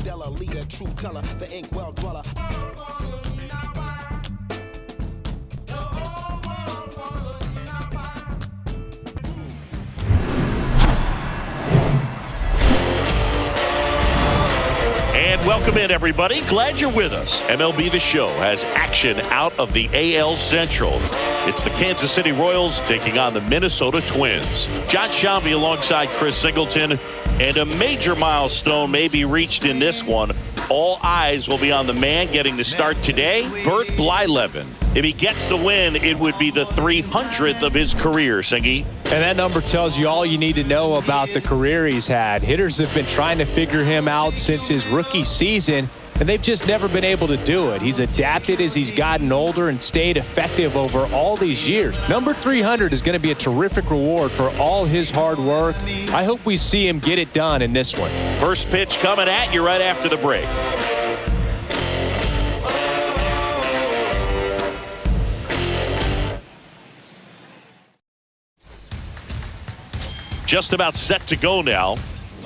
Mandela, leader, truth teller, the ink well dweller. And welcome in, everybody. Glad you're with us. MLB The Show has action out of the AL Central. It's the Kansas City Royals taking on the Minnesota Twins. John Shambi alongside Chris Singleton. And a major milestone may be reached in this one. All eyes will be on the man getting the start today, Blyleven. If he gets the win, it would be the 300th of his career, Singy. And that number tells you all you need to know about the career he's had. Hitters have been trying to figure him out since his rookie season, and they've just never been able to do it. He's adapted as he's gotten older and stayed effective over all these years. Number 300 is going to be a terrific reward for all his hard work. I hope we see him get it done in this one. First pitch coming at you right after the break. Just about set to go now.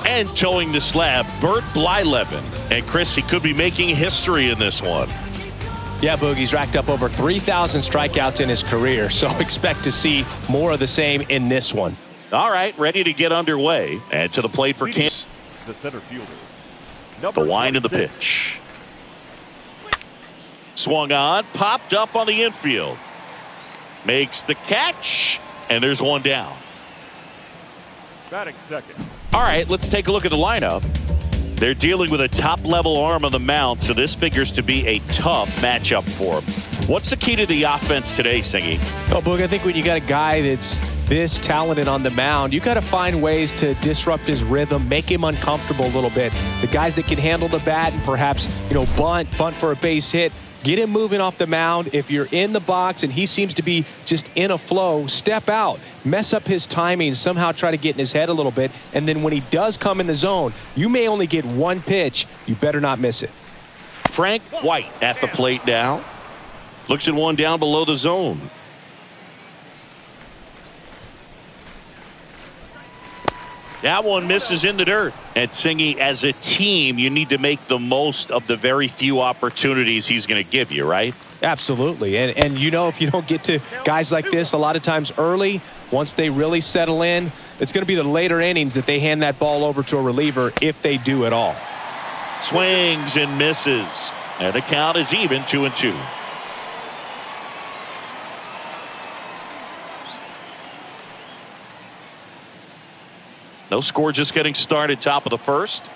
And towing the slab, Blyleven. And Chris, he could be making history in this one. Yeah, Boogie's racked up over 3,000 strikeouts in his career, so expect to see more of the same in this one. All right, ready to get underway. And to the plate for Kansas. The center fielder. The wind of the pitch. Swung on, popped up on the infield. Makes the catch, and there's one down. Batting second. All right, let's take a look at the lineup. They're dealing with a top-level arm on the mound, so this figures to be a tough matchup for them. What's the key to the offense today, Singy? Oh, Boog, I think when you got a guy that's this talented on the mound, you got to find ways to disrupt his rhythm, make him uncomfortable a little bit. The guys that can handle the bat and perhaps, bunt for a base hit, get him moving off the mound. If you're in the box and he seems to be just in a flow, step out, mess up his timing, somehow try to get in his head a little bit. And then when he does come in the zone, you may only get one pitch. You better not miss it. Frank White at the plate now. Looks at one down below the zone. That one misses in the dirt. And Singy, as a team, you need to make the most of the very few opportunities he's going to give you, right? Absolutely. And if you don't get to guys like this a lot of times early, once they really settle in, it's going to be the later innings that they hand that ball over to a reliever if they do at all. Swings and misses. And the count is even, 2-2. No score, just getting started, top of the first.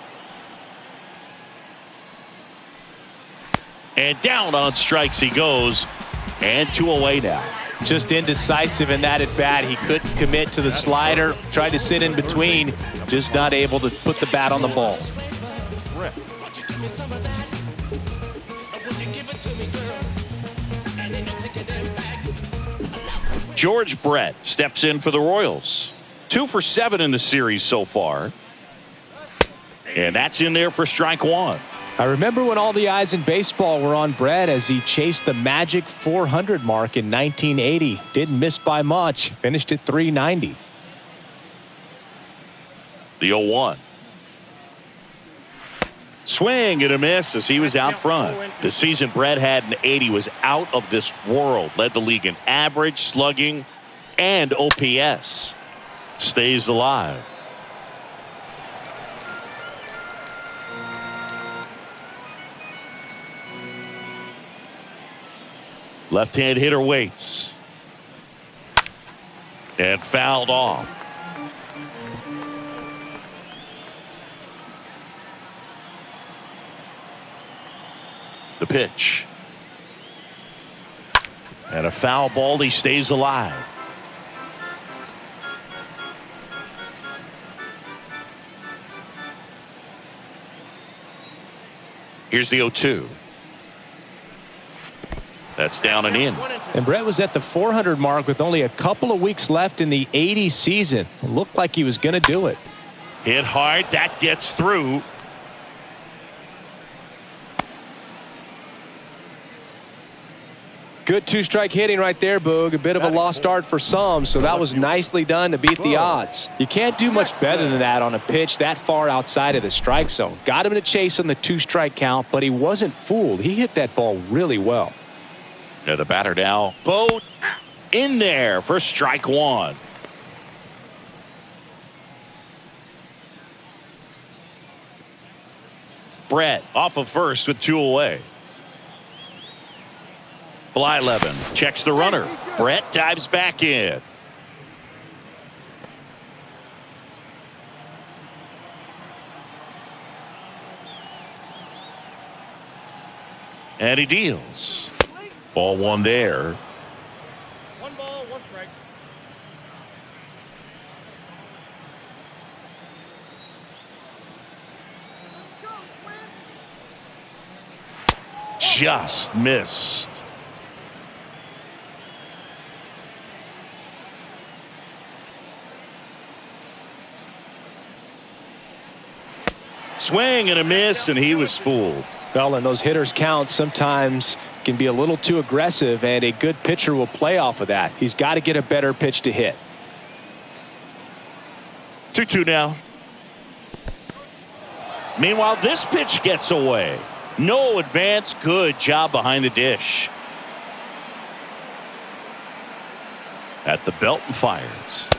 And down on strikes he goes. And 2 away now. Just indecisive in that at bat. He couldn't commit to the slider. Tried to sit in between. Just not able to put the bat on the ball. George Brett steps in for the Royals. 2 for 7 in the series so far. And that's in there for strike 1. I remember when all the eyes in baseball were on Brett as he chased the magic 400 mark in 1980. Didn't miss by much. Finished at 390. The 0-1. Swing and a miss as he was out front. The season Brett had in 80 was out of this world. Led the league in average, slugging, and OPS. Stays alive. Left-hand hitter waits. And fouled off. The pitch. And a foul ball. He stays alive. Here's the 0-2. That's down and in. And Brett was at the 400 mark with only a couple of weeks left in the 80 season. It looked like he was going to do it. Hit hard. That gets through. Good two-strike hitting right there, Boog. A bit of a lost start for some, so that was nicely done to beat the odds. You can't do much better than that on a pitch that far outside of the strike zone. Got him to chase on the two-strike count, but he wasn't fooled. He hit that ball really well. Yeah, the batter now. Boat in there for strike one. Brett off of first with 2 away. Blyleven checks the runner. Brett dives back in. And he deals. Ball one there. 1 ball, 1 strike. Just missed. Swing and a miss, and he was fooled. Well, and those hitters count sometimes can be a little too aggressive, and a good pitcher will play off of that. He's got to get a better pitch to hit. 2-2 now. Meanwhile, this pitch gets away. No advance. Good job behind the dish. At the Beltran fires.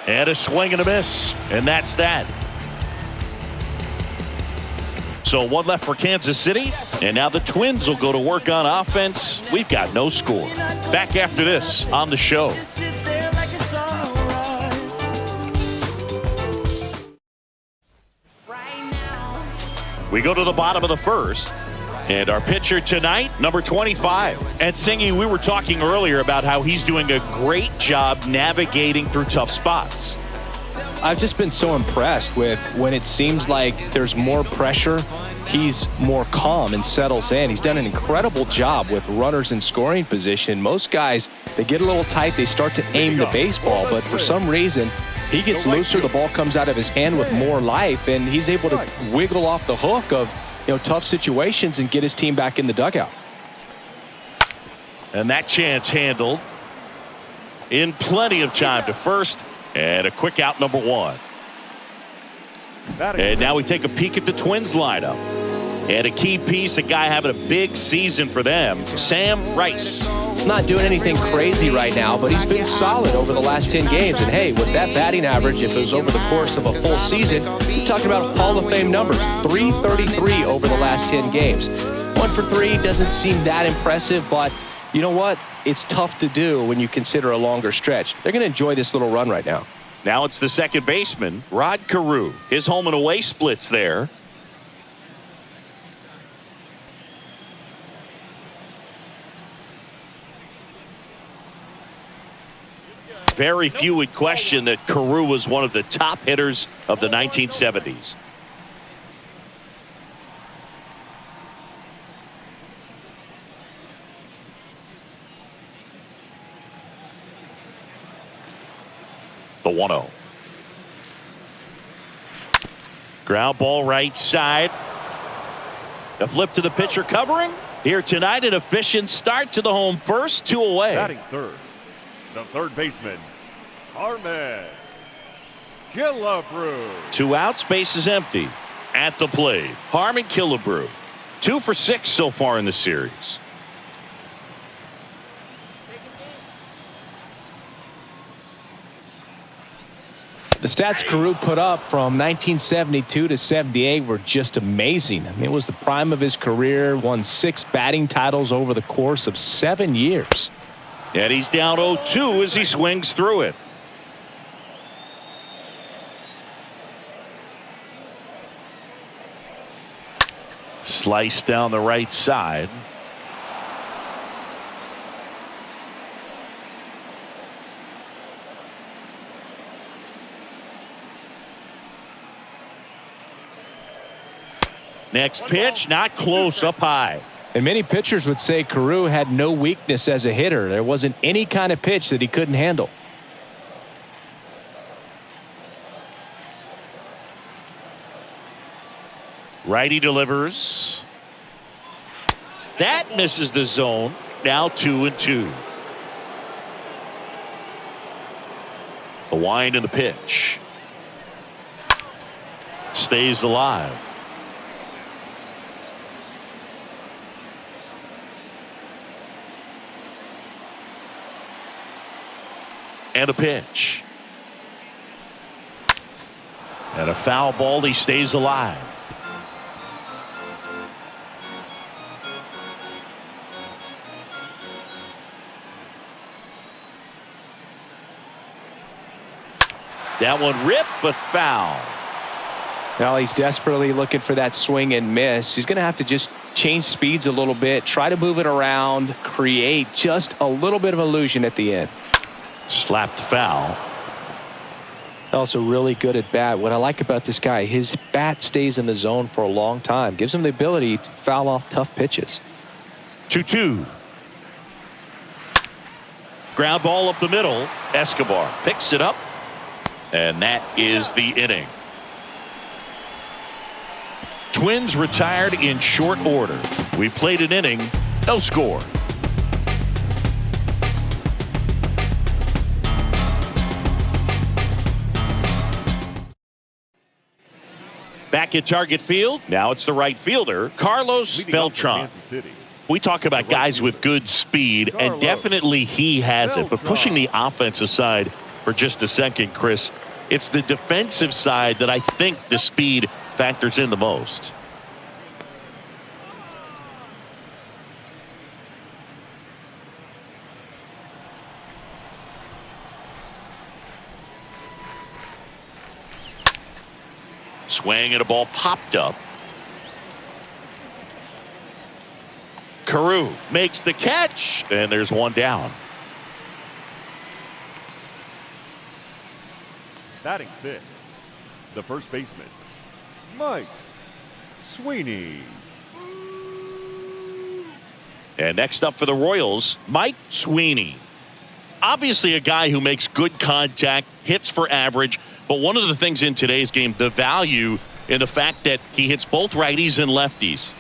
And a swing and a miss. And that's that. So 1 left for Kansas City. And now the Twins will go to work on offense. We've got no score. Back after this on the show. We go to the bottom of the first. And our pitcher tonight, number 25. And Singy, we were talking earlier about how he's doing a great job navigating through tough spots. I've just been so impressed with when it seems like there's more pressure, he's more calm and settles in. He's done an incredible job with runners in scoring position. Most guys, they get a little tight, they start to aim the baseball, but for some reason, he gets looser, the ball comes out of his hand with more life, and he's able to wiggle off the hook of tough situations and get his team back in the dugout. And that chance handled in plenty of time to first. And a quick out, number 1. And now we take a peek at the Twins lineup. And a key piece, a guy having a big season for them, Sam Rice. Not doing anything crazy right now, but he's been solid over the last 10 games. And hey, with that batting average, if it was over the course of a full season, we're talking about Hall of Fame numbers. 333 over the last 10 games. 1 for 3 doesn't seem that impressive, but you know what? It's tough to do when you consider a longer stretch. They're going to enjoy this little run right now. Now it's the second baseman, Rod Carew. His home and away splits there. Very few would question that Carew was one of the top hitters of the 1970s. The 1-0. Ground ball right side. A flip to the pitcher covering. Here tonight, an efficient start to the home first, 2 away. Batting third, the third baseman, Harmon Killebrew. 2 outs, base is empty. At the plate, Harmon Killebrew. 2 for 6 so far in the series. The stats Carew put up from 1972 to 78 were just amazing. I mean, it was the prime of his career, won 6 batting titles over the course of 7 years. And he's down 0-2 as he swings through it. Slice down the right side. Next pitch, not close, up high. And many pitchers would say Carew had no weakness as a hitter. There wasn't any kind of pitch that he couldn't handle. Righty delivers. That misses the zone. now 2-2. The wind and the pitch. Stays alive. And a pitch. And a foul ball. He stays alive. That one ripped, but foul. Well, he's desperately looking for that swing and miss. He's going to have to just change speeds a little bit, try to move it around, create just a little bit of illusion at the end. Slapped foul. Also really good at bat. What I like about this guy, his bat stays in the zone for a long time. Gives him the ability to foul off tough pitches. 2-2. Ground ball up the middle. Escobar picks it up. And that is the inning. Twins retired in short order. We played an inning, no score. Back at Target Field, now it's the right fielder, Carlos Beltran. We talk about guys with good speed, and definitely he has it. But pushing the offense aside for just a second, Chris, it's the defensive side that I think the speed factors in the most. Swing and a ball popped up. Carew makes the catch, and there's one down. Batting 6, the first baseman, Mike Sweeney. And next up for the Royals, Mike Sweeney. Obviously a guy who makes good contact, hits for average, but one of the things in today's game, the value in the fact that he hits both righties and lefties.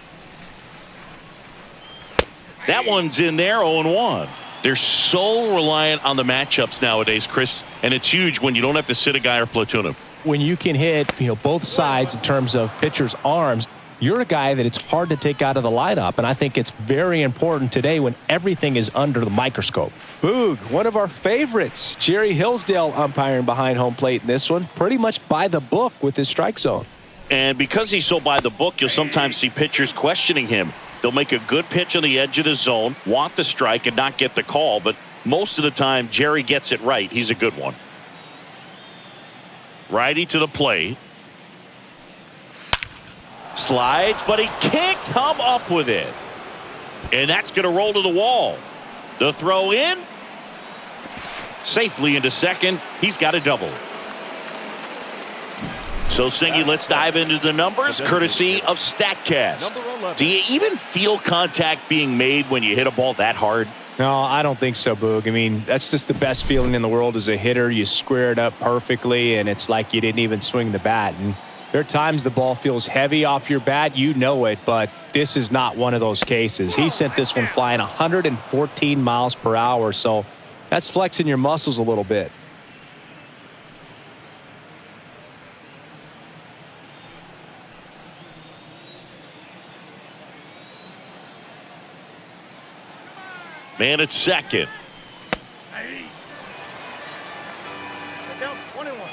That one's in there, 0-1. They're so reliant on the matchups nowadays, Chris, and it's huge when you don't have to sit a guy or platoon him. When you can hit, both sides in terms of pitchers' arms, you're a guy that it's hard to take out of the lineup, and I think it's very important today when everything is under the microscope. Boog, one of our favorites, Jerry Hillsdale umpiring behind home plate in this one, pretty much by the book with his strike zone. And because he's so by the book, you'll sometimes see pitchers questioning him. They'll make a good pitch on the edge of the zone, want the strike, and not get the call. But most of the time, Jerry gets it right. He's a good one. Righty to the plate. Slides, but he can't come up with it. And that's going to roll to the wall. The throw in. Safely into second. He's got a double. So, Singy, let's dive into the numbers, courtesy of StatCast. Do you even feel contact being made when you hit a ball that hard? No, I don't think so, Boog. I mean, that's just the best feeling in the world as a hitter. You square it up perfectly, and it's like you didn't even swing the bat. And there are times the ball feels heavy off your bat. You know it, but this is not one of those cases. He sent this one flying 114 miles per hour, so that's flexing your muscles a little bit. Man at second. That counts 21.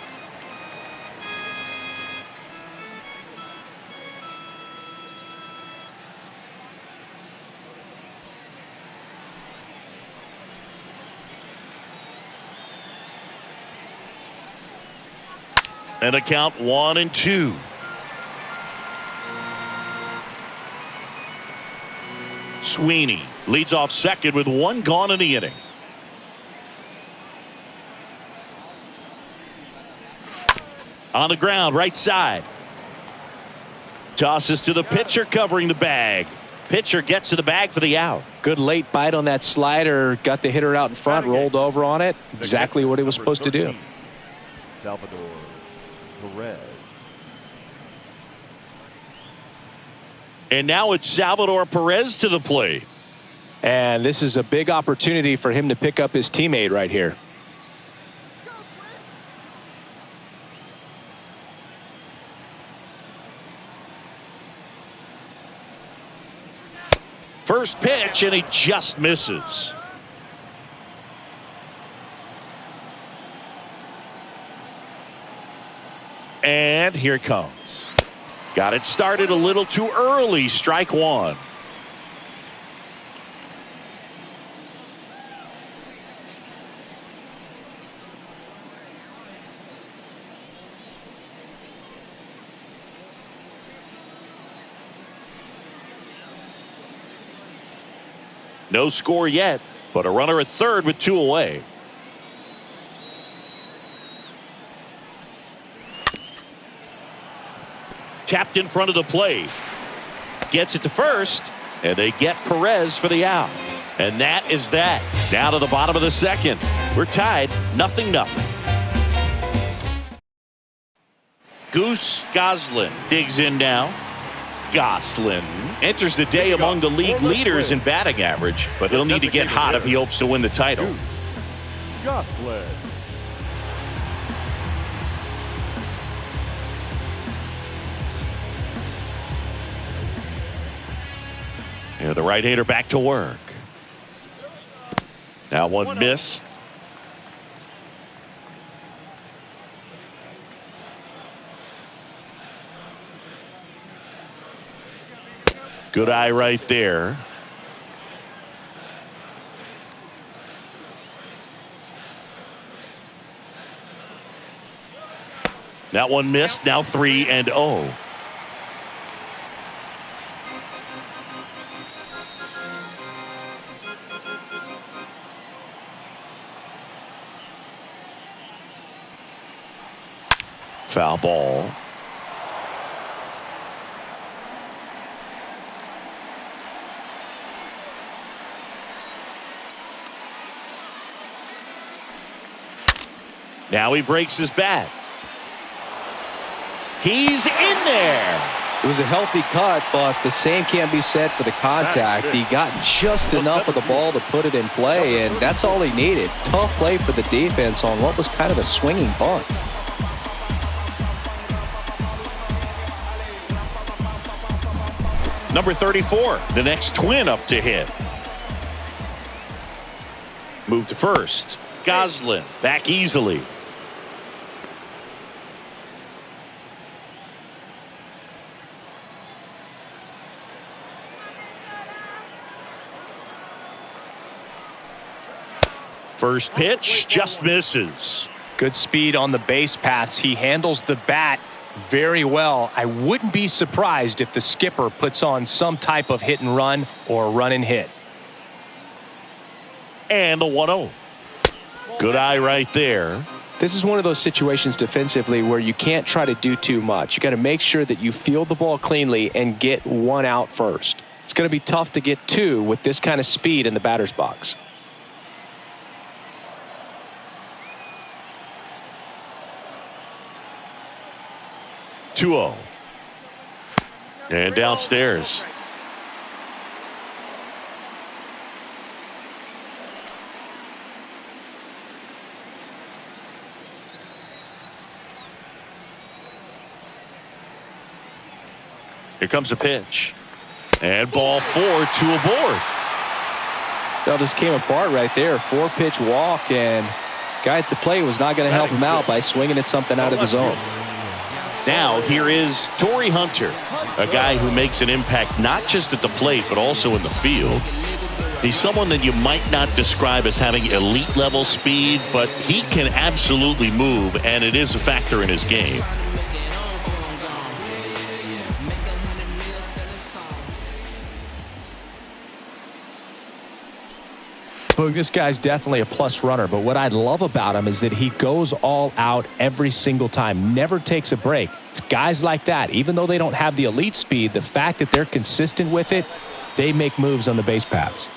And a count 1-2. Sweeney leads off second with one gone in the inning. On the ground, right side. Tosses to the pitcher, covering the bag. Pitcher gets to the bag for the out. Good late bite on that slider. Got the hitter out in front, rolled over on it. Exactly what he was supposed to do. Salvador Perez. And now it's Salvador Perez to the plate. And this is a big opportunity for him to pick up his teammate right here. First pitch, and he just misses. And here it comes. Got it started a little too early. Strike one. No score yet, but a runner at third with two away. Tapped in front of the plate. Gets it to first, and they get Perez for the out. And that is that. Down to the bottom of the second. We're tied, 0-0. Goose Goslin digs in now. Goslin enters the day among the league leaders in batting average, but he'll need to get hot if he hopes to win the title. Goslin. Yeah, the right-hander back to work. Now one missed. Good eye right there. That one missed. Now 3-0. Foul ball. Now he breaks his bat. He's in there. It was a healthy cut, but the same can't be said for the contact. He got just enough of the ball to put it in play, and that's all he needed. Tough play for the defense on what was kind of a swinging bunt. Number 34, the next twin up to hit. Move to first. Goslin back easily. First pitch just misses. Good speed on the base pass. He handles the bat very well. I wouldn't be surprised if the skipper puts on some type of hit and run or run and hit. And the 1-0. Good eye right there. This is one of those situations defensively where you can't try to do too much. You got to make sure that you field the ball cleanly and get one out first. It's going to be tough to get two with this kind of speed in the batter's box. And downstairs. Here comes a pitch. And ball 4, 2 aboard. That just came apart right there. 4-pitch walk, and guy at the plate was not going to help him out by swinging at something out of the zone. Now here is Torrey Hunter, a guy who makes an impact not just at the plate but also in the field. He's someone that you might not describe as having elite level speed, but he can absolutely move, and it is a factor in his game. Boog, this guy's definitely a plus runner, but what I love about him is that he goes all out every single time, never takes a break. It's guys like that, even though they don't have the elite speed, the fact that they're consistent with it, they make moves on the base paths.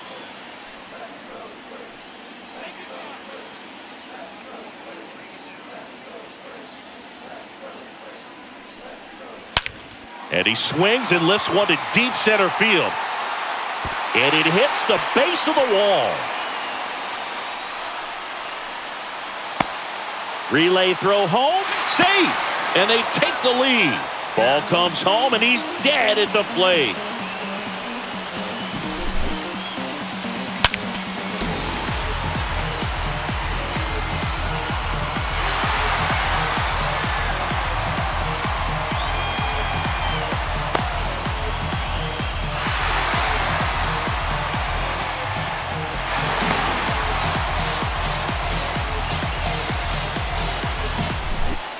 And he swings and lifts one to deep center field. And it hits the base of the wall. Relay throw home. Safe. And they take the lead. Ball comes home, and he's dead at the plate.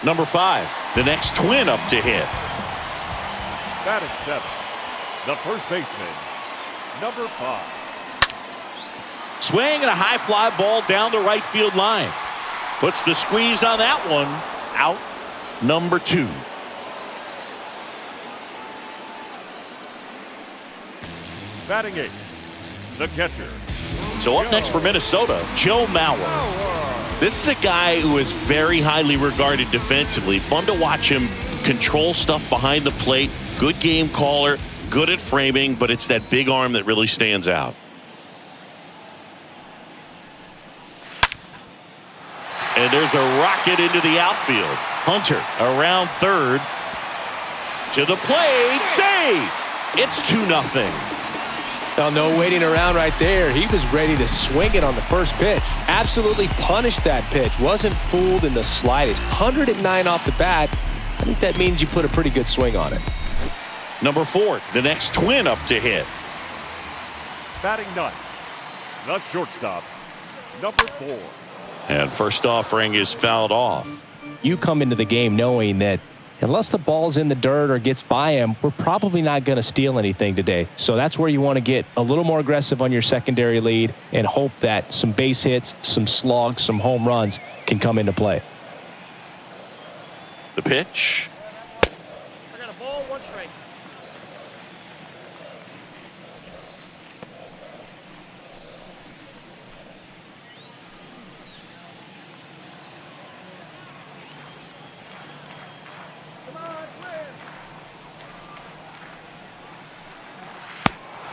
Number 5, the next twin up to hit. Batting 7, the first baseman, number 5. Swing and a high fly ball down the right field line. Puts the squeeze on that one. Out number 2. Batting 8, the catcher. So up next for Minnesota, Joe Mauer. This is a guy who is very highly regarded defensively. Fun to watch him control stuff behind the plate. Good game caller, good at framing, but it's that big arm that really stands out. And there's a rocket into the outfield. Hunter around third. To the plate. Save. It's 2-0. Oh, no waiting around right there. He was ready to swing it on the first pitch. Absolutely punished that pitch. Wasn't fooled in the slightest. 109 off the bat. I think that means you put a pretty good swing on it. Number 4, the next twin up to hit. Batting 9, the shortstop, number 4. And first offering is fouled off. You come into the game knowing that unless the ball's in the dirt or gets by him, we're probably not going to steal anything today. So that's where you want to get a little more aggressive on your secondary lead and hope that some base hits, some slugs, some home runs can come into play. The pitch. I got a ball, 1 strike.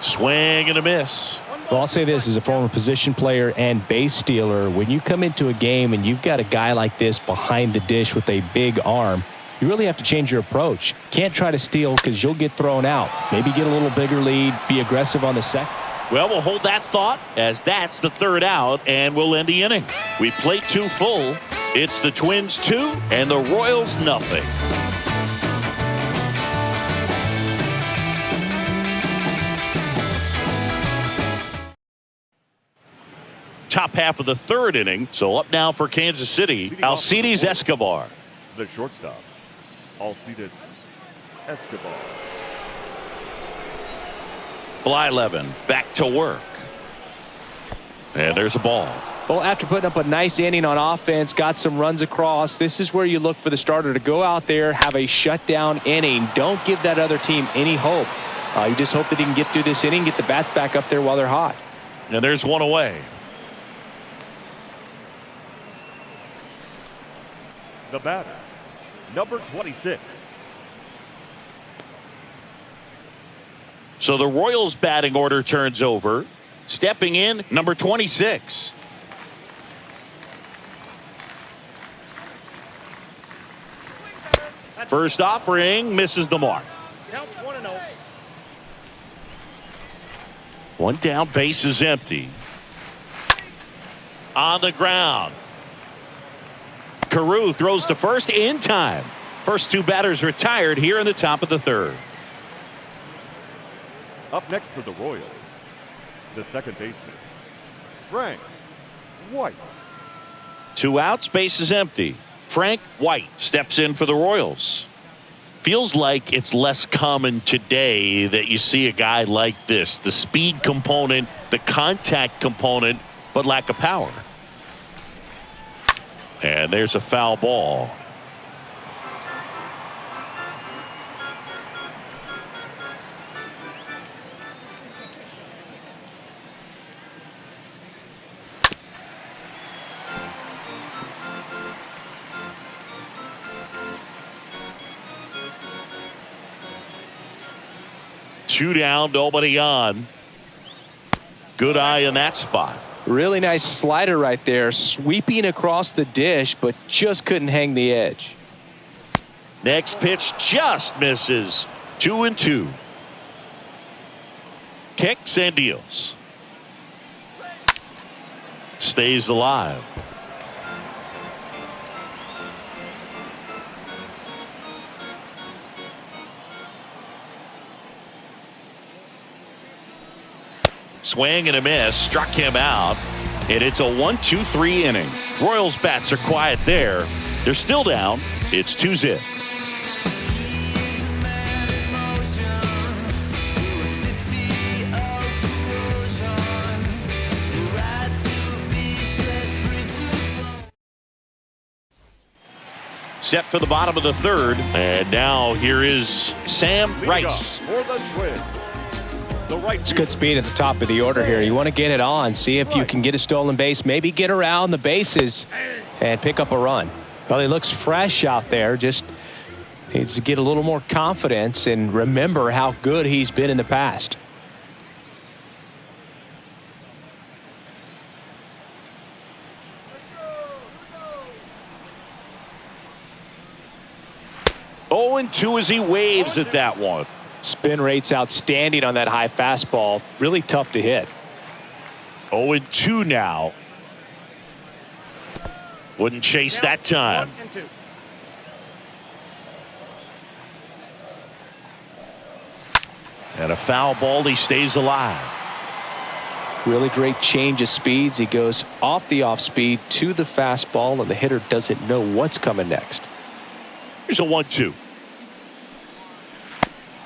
Swing and a miss. Well, I'll say this as a former position player and base stealer. When you come into a game and you've got a guy like this behind the dish with a big arm, you really have to change your approach. Can't try to steal because you'll get thrown out. Maybe get a little bigger lead, be aggressive on the second. Well, we'll hold that thought as that's the third out, and we'll end the inning. We played 2 full. It's the Twins 2 and the Royals nothing. Top half of the third inning. So up now for Kansas City, Alcides Escobar. The shortstop, Alcides Escobar. Blyleven back to work. And there's a ball. Well, after putting up a nice inning on offense, got some runs across, this is where you look for the starter to go out there, have a shutdown inning. Don't give that other team any hope. You just hope that he can get through this inning, get the bats back up there while they're hot. And there's one away. The batter, number 26. So the Royals batting order turns over. Stepping in, number 26. First offering misses the mark. Counts 1-0. One down, base is empty. On the ground. Carew throws to first in time. First 2 batters retired here in the top of the third. Up next for the Royals, the second baseman, Frank White. 2 outs, base is empty. Frank White steps in for the Royals. Feels like it's less common today that you see a guy like this. The speed component, the contact component, but lack of power. And there's a foul ball. Two down, nobody on. Good eye in that spot. Really nice slider right there, sweeping across the dish, but just couldn't hang the edge. Next pitch just misses. 2-2. Kicks and deals. Stays alive. Swing and a miss, struck him out, and it's a 1-2-3 inning. Royals bats are quiet there. They're still down. It's 2-0. Set for the bottom of the third, and now here is Sam Rice. For the Twins, the right It's good speed at the top of the order here. You want to get it on, see if you can get a stolen base, maybe get around the bases and pick up a run. Well, he looks fresh out there. Just needs to get a little more confidence and remember how good he's been in the past. Oh, and 2 as he waves at that one. Spin rate's outstanding on that high fastball. Really tough to hit. 0-2 now. Wouldn't chase that time. 1-2. And a foul ball, he stays alive. Really great change of speeds. He goes off the off speed to the fastball, and the hitter doesn't know what's coming next. Here's a 1-2.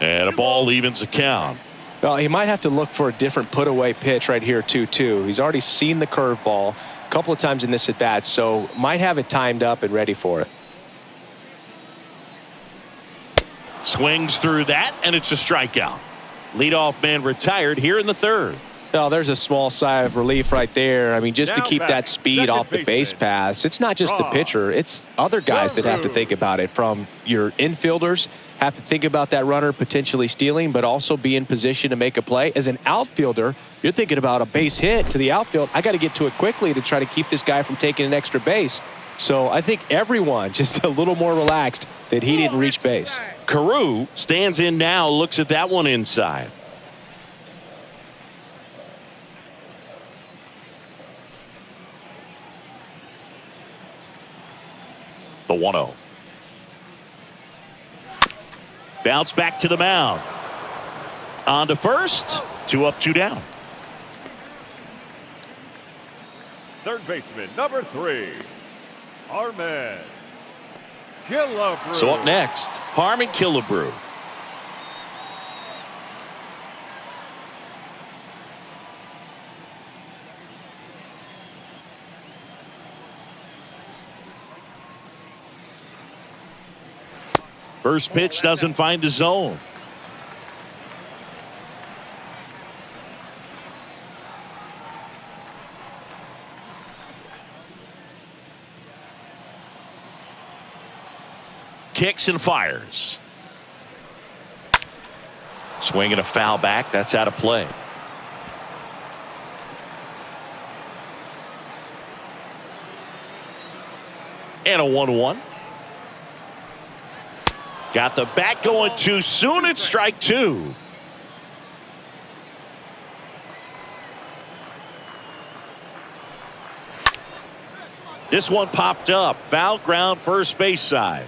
And a ball evens the count. Well, he might have to look for a different put-away pitch right here, 2-2. He's already seen the curveball a couple of times in this at-bat, so might have it timed up and ready for it. Swings through that, and it's a strikeout. Leadoff man retired here in the third. Oh, there's a small sigh of relief right there. I mean, just to Now keep back, that speed second off the base baseman. paths. It's not just the pitcher. It's other guys that have to think about it. From your infielders have to think about that runner potentially stealing, but also be in position to make a play. As an outfielder, you're thinking about a base hit to the outfield. I got to get to it quickly to try to keep this guy from taking an extra base. So I think everyone just a little more relaxed that he didn't reach base. Carew stands in now, looks at that one inside. The 1-0. Bounce back to the mound. On to first. 2 up, 2 down. third baseman, number 3, Harmon Killebrew. So up next, Harmon Killebrew. First pitch doesn't find the zone. Kicks and fires. Swing and a foul back. That's out of play. And a 1-1. Got the bat going too soon. It's strike 2. This one popped up. Foul ground, first base side.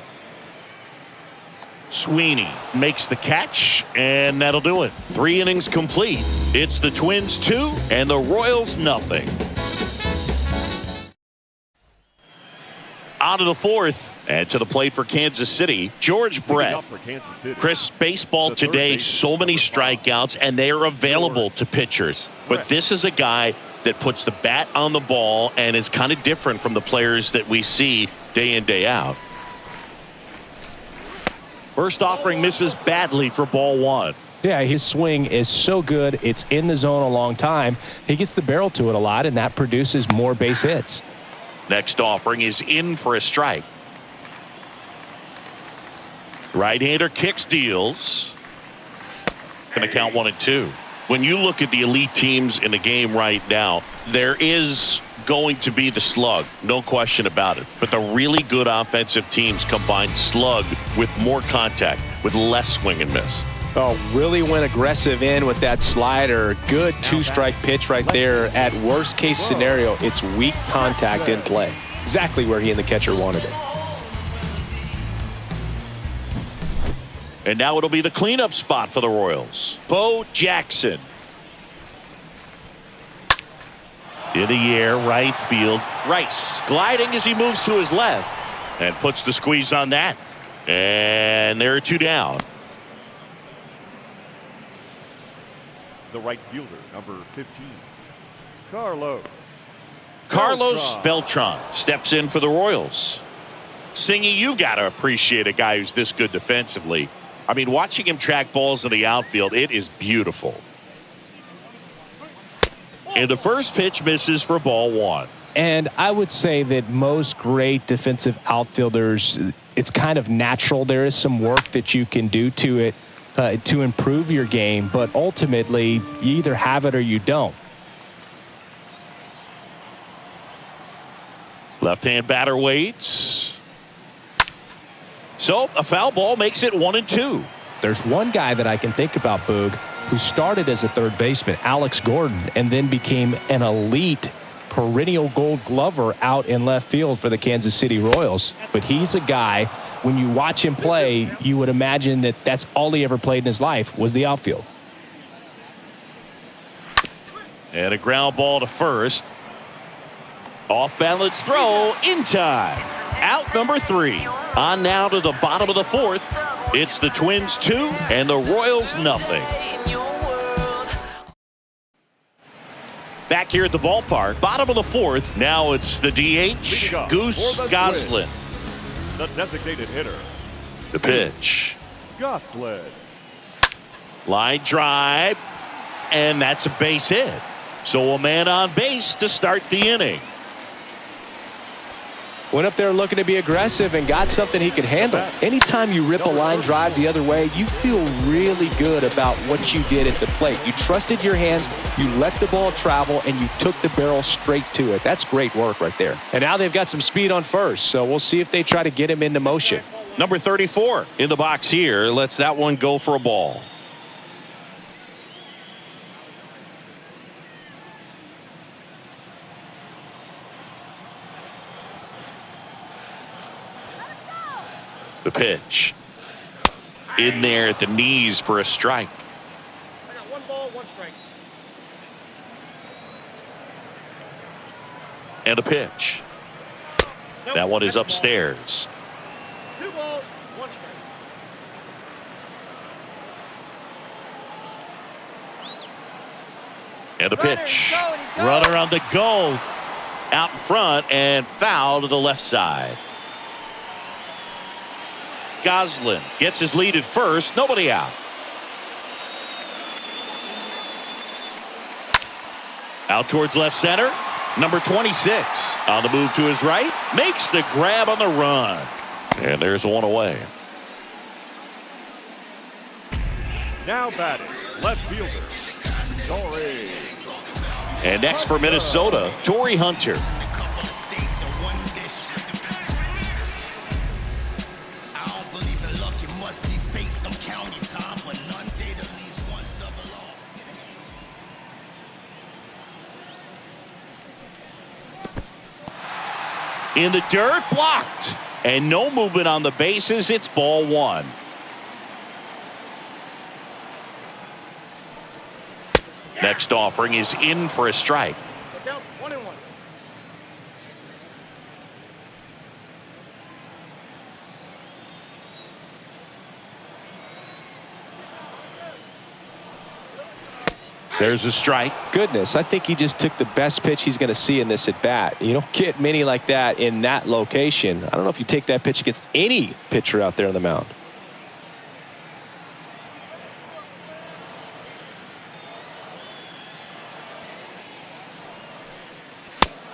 Sweeney makes the catch, and that'll do it. 3 innings complete. It's the Twins 2 and the Royals nothing. On to the 4th, and to the plate for Kansas City, George Brett. Chris, baseball today, so many strikeouts, and they are available to pitchers. But this is a guy that puts the bat on the ball and is kind of different from the players that we see day in, day out. First offering misses badly for ball 1. Yeah, his swing is so good. It's in the zone a long time. He gets the barrel to it a lot, and that produces more base hits. Next offering is in for a strike. Right-hander kicks, deals. Going to count 1 and 2. When you look at the elite teams in the game right now, there is going to be the slug, no question about it. But the really good offensive teams combine slug with more contact, with less swing and miss. Oh, really went aggressive in with that slider. Good two-strike pitch right there. At worst case scenario, it's weak contact in play. Exactly where he and the catcher wanted it. And now it'll be the cleanup spot for the Royals. Bo Jackson. In the air, right field. Rice gliding as he moves to his left and puts the squeeze on that. And there are two down. The right fielder, number 15, Carlos Beltran steps in for the Royals. Singy, you got to appreciate a guy who's this good defensively. I mean, watching him track balls in the outfield, it is beautiful. And the first pitch misses for ball one. And I would say that most great defensive outfielders, it's kind of natural. There is some work that you can do to it to improve your game, but ultimately, you either have it or you don't. Left-hand batter waits. So a foul ball makes it 1-2. There's one guy that I can think about, Boog, who started as a third baseman, Alex Gordon, and then became an elite perennial gold glover out in left field for the Kansas City Royals. But he's a guy, when you watch him play, you would imagine that that's all he ever played in his life was the outfield. And a ground ball to first. Off balance throw in time. Out number 3. On now to the bottom of the 4th. It's the Twins 2 and the Royals nothing. Back here at the ballpark, bottom of the 4th. Now it's the DH, Goose Goslin. The designated hitter. The pitch. Goslin. Line drive. And that's a base hit. So a man on base to start the inning. Went up there looking to be aggressive and got something he could handle. Anytime you rip a line drive the other way, you feel really good about what you did at the plate. You trusted your hands, you let the ball travel, and you took the barrel straight to it. That's great work right there. And now they've got some speed on first, so we'll see if they try to get him into motion. Number 34 in the box here lets that one go for a ball. The pitch. In there at the knees for a strike. I got 1 ball, 1 strike. And a pitch. Nope, That one is that's a ball. upstairs. 2 balls, 1 strike. And a Runner, pitch. he's going, he's going. Runner on the go. Out in front and foul to the left side. Goslin gets his lead at first. Nobody out. Out towards left center. Number 26 on the move to his right. Makes the grab on the run. And there's one away. Now batting, left fielder, Torrey. And next for Minnesota, Torrey Hunter. In the dirt, blocked. And no movement on the bases. It's ball 1. Next offering is in for a strike. The count's 1-1. There's a strike. Goodness, I think he just took the best pitch he's going to see in this at bat. You don't get many like that in that location. I don't know if you take that pitch against any pitcher out there on the mound.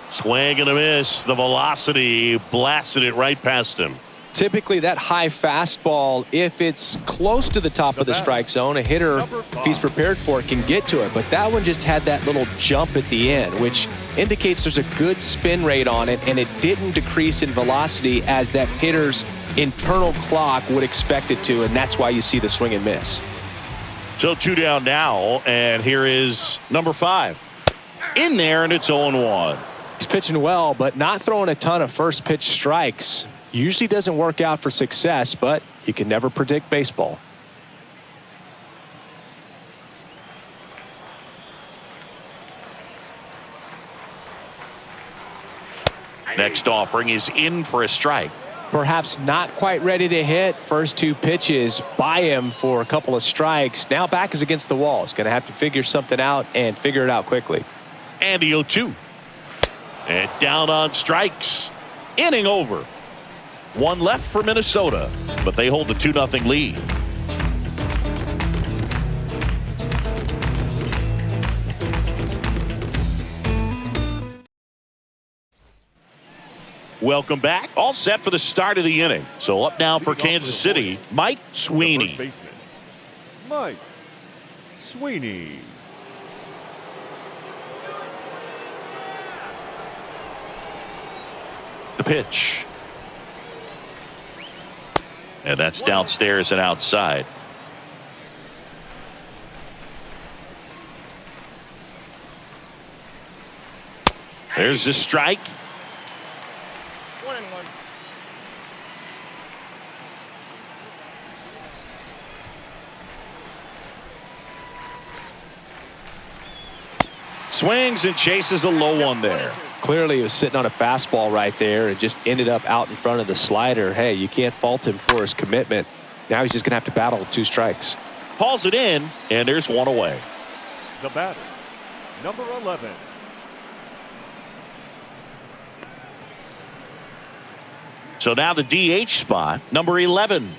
Swing and a miss. The velocity blasted it right past him. Typically, that high fastball, if it's close to the top of the strike zone, a hitter, if he's prepared for it, can get to it. But that one just had that little jump at the end, which indicates there's a good spin rate on it, and it didn't decrease in velocity as that hitter's internal clock would expect it to, and that's why you see the swing and miss. So 2 down now, and here is number 5. In there, and it's 0-1. He's pitching well, but not throwing a ton of first pitch strikes. Usually doesn't work out for success, but you can never predict baseball. Next offering is in for a strike. Perhaps not quite ready to hit. First 2 pitches by him for a couple of strikes. Now back is against the wall. He's going to have to figure something out and figure it out quickly. And the 0-2. And down on strikes. Inning over. 1 left for Minnesota, but they hold the 2-0 lead. Welcome back. All set for the start of the inning. So up now for Kansas City, Mike Sweeney. First baseman, Mike Sweeney. The pitch. And that's downstairs and outside. There's the strike. 1-1. Swings and chases a low one there. Clearly, he was sitting on a fastball right there and just ended up out in front of the slider. Hey, you can't fault him for his commitment. Now he's just going to have to battle with 2 strikes. Hauls it in, and there's 1 away. The batter, number 11. So now the DH spot, number 11.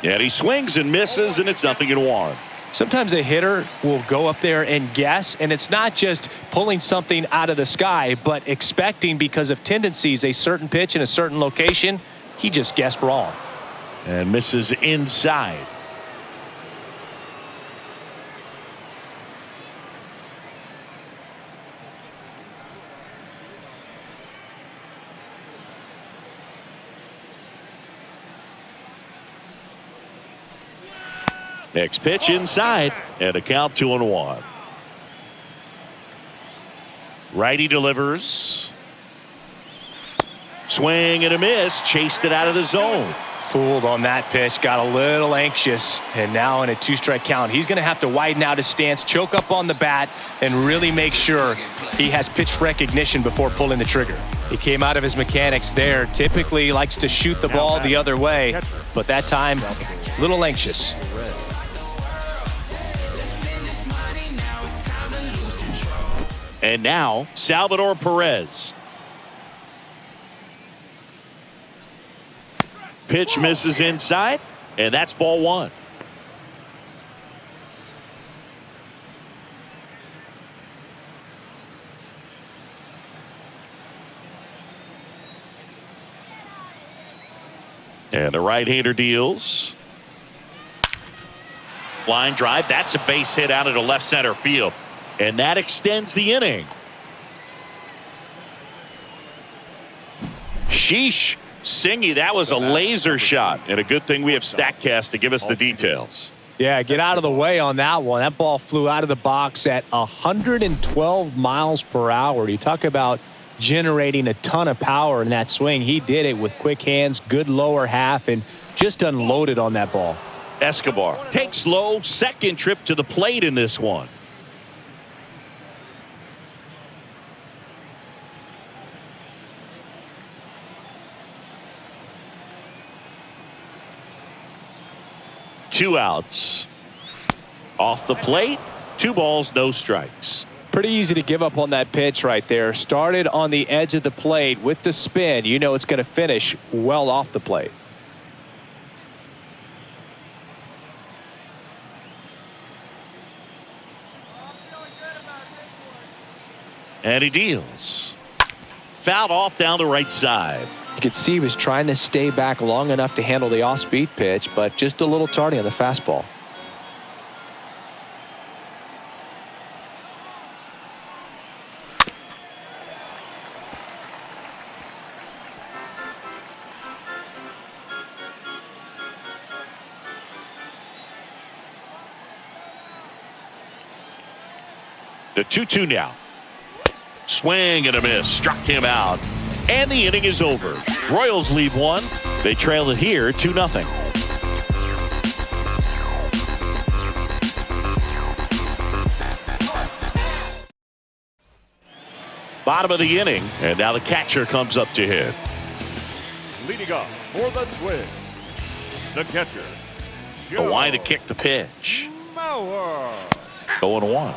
And he swings and misses, and it's 0-1. Sometimes a hitter will go up there and guess, and it's not just pulling something out of the sky, but expecting because of tendencies a certain pitch in a certain location. He just guessed wrong. And misses inside. Next pitch inside, and a count 2-1. Righty delivers. Swing and a miss. Chased it out of the zone. Fooled on that pitch, got a little anxious, and now in a 2-strike count, he's going to have to widen out his stance, choke up on the bat, and really make sure he has pitch recognition before pulling the trigger. He came out of his mechanics there. Typically likes to shoot the ball the other way, but that time, a little anxious. And now, Salvador Perez. Pitch misses inside, and that's ball 1. And the right-hander deals. Line drive. That's a base hit out into left center field. And that extends the inning. Sheesh. Singy, that was a laser shot. And a good thing we have StatCast to give us the details. Yeah, get out of the way on that one. That ball flew out of the box at 112 miles per hour. You talk about generating a ton of power in that swing. He did it with quick hands, good lower half, and just unloaded on that ball. Escobar takes low, second trip to the plate in this one. Two outs. Off the plate, 2 balls, no strikes. Pretty easy to give up on that pitch right there. Started on the edge of the plate with the spin. You know it's going to finish well off the plate. And he deals. Fouled off down the right side. You could see he was trying to stay back long enough to handle the off-speed pitch, but just a little tardy on the fastball. The 2-2 now. Swing and a miss. Struck him out. And the inning is over. Royals lead one. They trail it here 2-0. Bottom of the inning. And now the catcher comes up to hit. Leading off for the Twins, the catcher, A line to kick the pitch. Mauer. 0-1.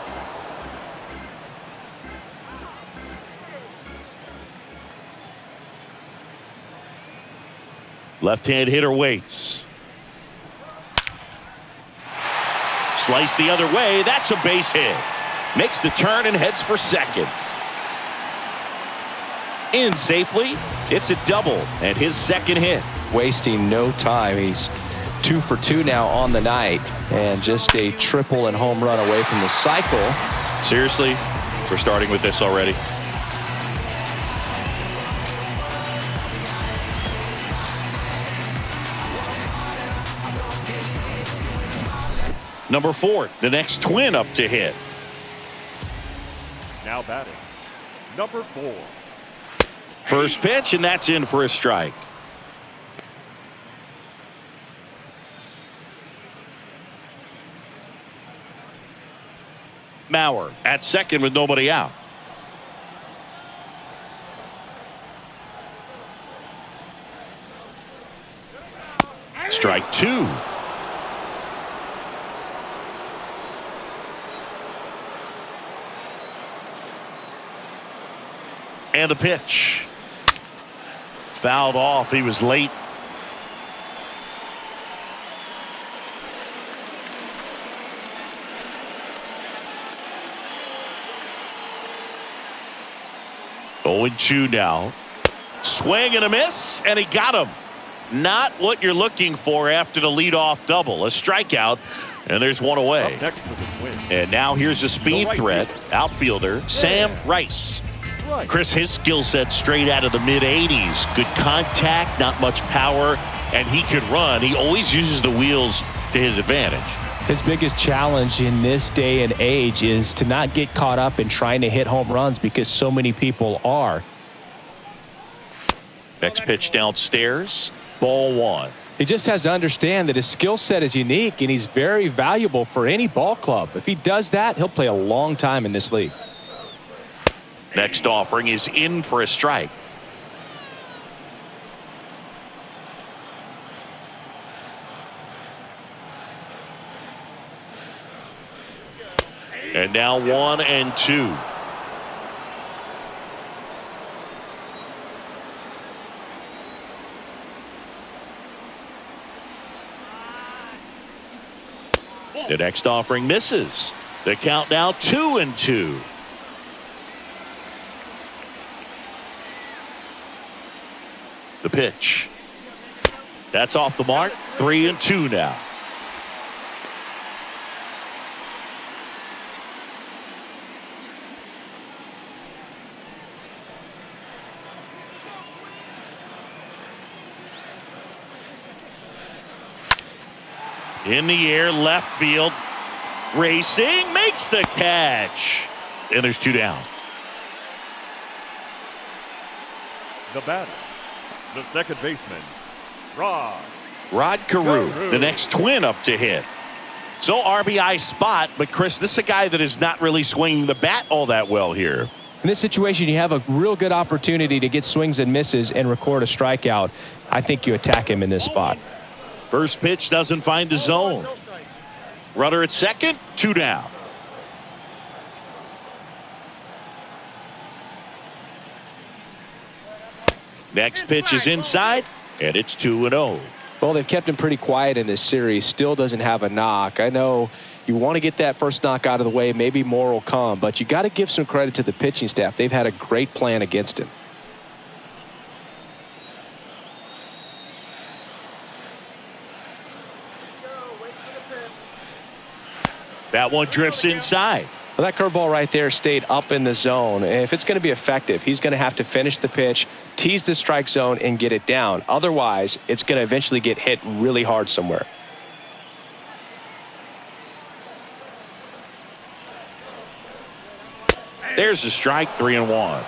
Left-hand hitter waits. Slice the other way. That's a base hit. Makes the turn and heads for second. In safely. It's a double and his second hit. Wasting no time. He's 2 for 2 now on the night, and just a triple and home run away from the cycle. Seriously, we're starting with this already. Number 4, the next Twin up to hit. Now batting, number 4. First pitch, and that's in for a strike. Mauer at second with nobody out. Strike 2. And the pitch. Fouled off. He was late. Oh, 2 now. Swing and a miss, and he got him. Not what you're looking for after the leadoff double. A strikeout, and there's one away. Up next for the Twins, And now here's a speed threat. Outfielder Sam Rice. right. Chris, his skill set straight out of the mid-80s. Good contact, not much power, and he can run. He always uses the wheels to his advantage. His biggest challenge in this day and age is to not get caught up in trying to hit home runs because so many people are. Next pitch downstairs. Ball 1. He just has to understand that his skill set is unique and he's very valuable for any ball club. If he does that, he'll play a long time in this league. Next offering is in for a strike. And now 1-2. The next offering misses. The count now 2-2. The pitch. That's off the mark. 3-2 now. In the air, left field. Racing, makes the catch. And there's 2 down. The batter, the second baseman, Rod Carew, Carew, the next Twin up to hit. So RBI spot, but Chris, this is a guy that is not really swinging the bat all that well here. In this situation, you have a real good opportunity to get swings and misses and record a strikeout. I think you attack him in this spot. First pitch doesn't find the zone. Runner at second, 2 down. Next pitch is inside, and it's 2-0. Well, they've kept him pretty quiet in this series. Still doesn't have a knock. I know You want to get that first knock out of the way. Maybe more will come, but you got to give some credit to the pitching staff. They've had a great plan against him. That one drifts inside. Well, that curveball right there stayed up in the zone. If it's going to be effective, he's going to have to finish the pitch, tease the strike zone, and get it down. Otherwise, it's going to eventually get hit really hard somewhere. There's the strike, 3-1.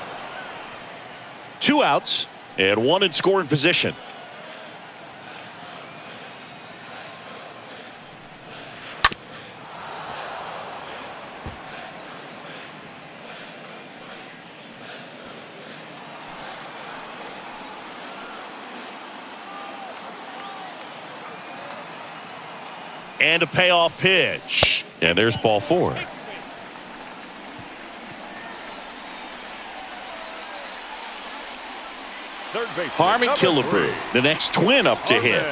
2 outs and 1 in scoring position. And a payoff pitch. And there's ball 4. Harmon Killebrew, the next twin up to hit.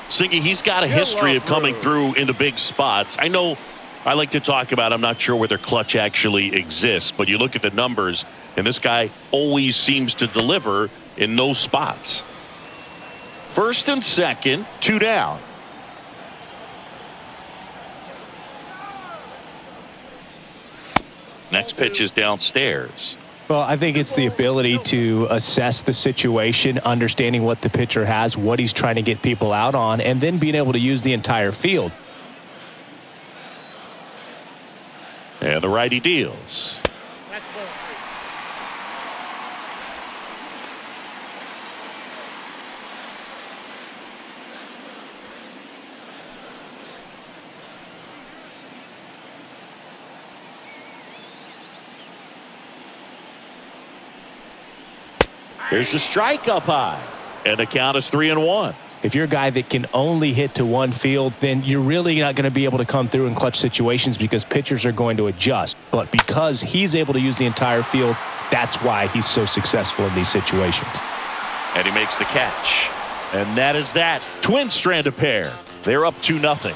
Singy, he's got a history of coming through into big spots. I know I like to talk about, I'm not sure whether clutch actually exists, but you look at the numbers, and this guy always seems to deliver in those spots. First and second, 2 down. Next pitch is downstairs. Well, I think it's the ability to assess the situation, understanding what the pitcher has, what he's trying to get people out on, and then being able to use the entire field. And the righty deals. There's a strike up high, and the count is 3-1. If you're a guy that can only hit to one field, then you're really not going to be able to come through in clutch situations because pitchers are going to adjust. But because he's able to use the entire field, that's why he's so successful in these situations. And he makes the catch. And that is that. Twins strand a pair. They're up 2-0.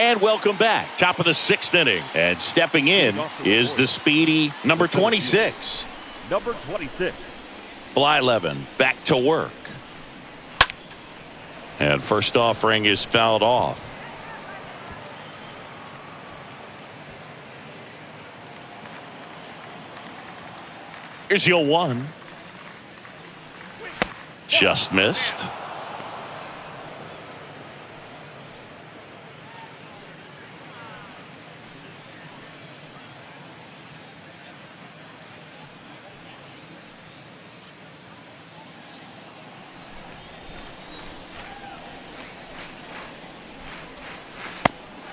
And welcome back. Top of the 6th inning. And stepping in is the speedy number 26. Number 26. Blyleven back to work. And first offering is fouled off. Here's the 0-1. Just missed.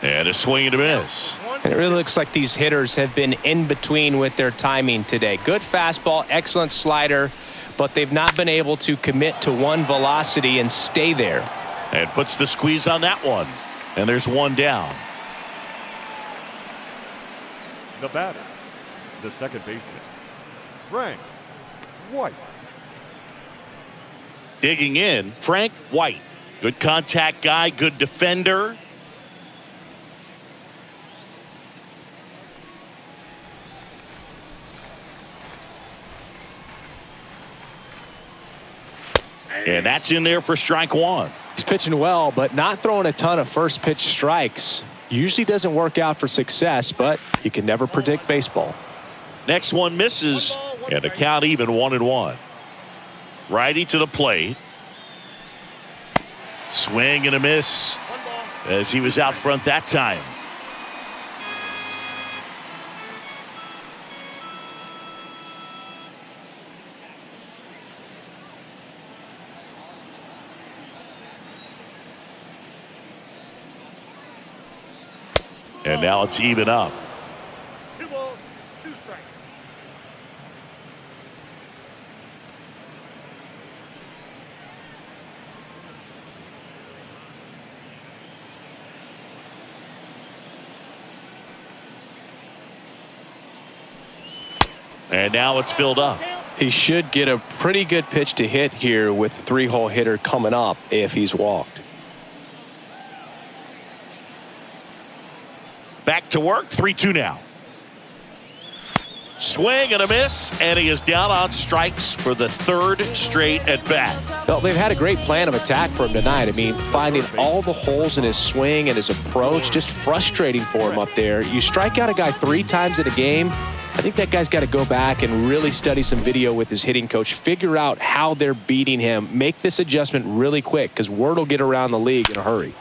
And a swing and a miss. And it really looks like these hitters have been in between with their timing today. Good fastball, excellent slider, but they've not been able to commit to one velocity and stay there. And puts the squeeze on that one. And there's 1 down. The batter, the second baseman, Frank White. Digging in, Frank White. Good contact guy, good defender. And that's in there for strike 1. He's pitching well, but not throwing a ton of first pitch strikes. Usually doesn't work out for success, but you can never predict baseball. Next one misses, and the count even 1-1. Righty to the plate. Swing and a miss as he was out front that time. And now it's even up. 2 balls, 2 strikes. And now it's filled up. He should get a pretty good pitch to hit here with the three-hole hitter coming up if he's walked. Back to work, 3-2 now. Swing and a miss, and he is down on strikes for the third straight at bat. Well, they've had a great plan of attack for him tonight. I mean, finding all the holes in his swing and his approach, just frustrating for him up there. You strike out a guy 3 times in a game, I think that guy's got to go back and really study some video with his hitting coach, figure out how they're beating him, make this adjustment really quick because word will get around the league in a hurry.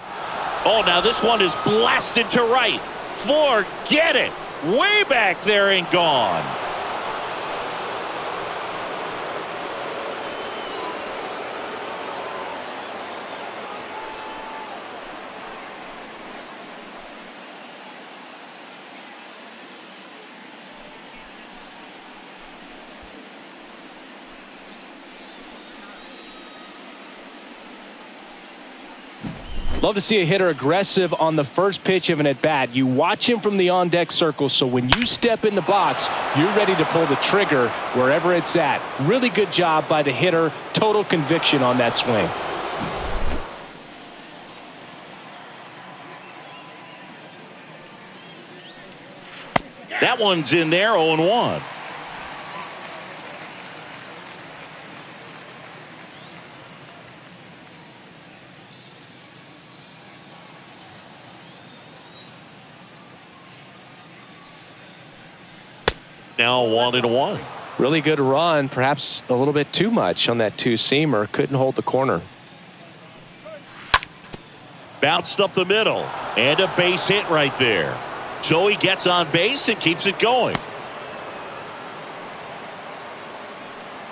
Oh, now this one is blasted to right. Forget it. Way back there and gone. Love to see a hitter aggressive on the first pitch of an at-bat. You watch him from the on-deck circle, so when you step in the box, you're ready to pull the trigger wherever it's at. Really good job by the hitter. Total conviction on that swing. That one's in there, 0-1. Now 1-1. Really good run, perhaps a little bit too much on that two-seamer. Couldn't hold the corner. Bounced up the middle, and a base hit right there. So he gets on base and keeps it going.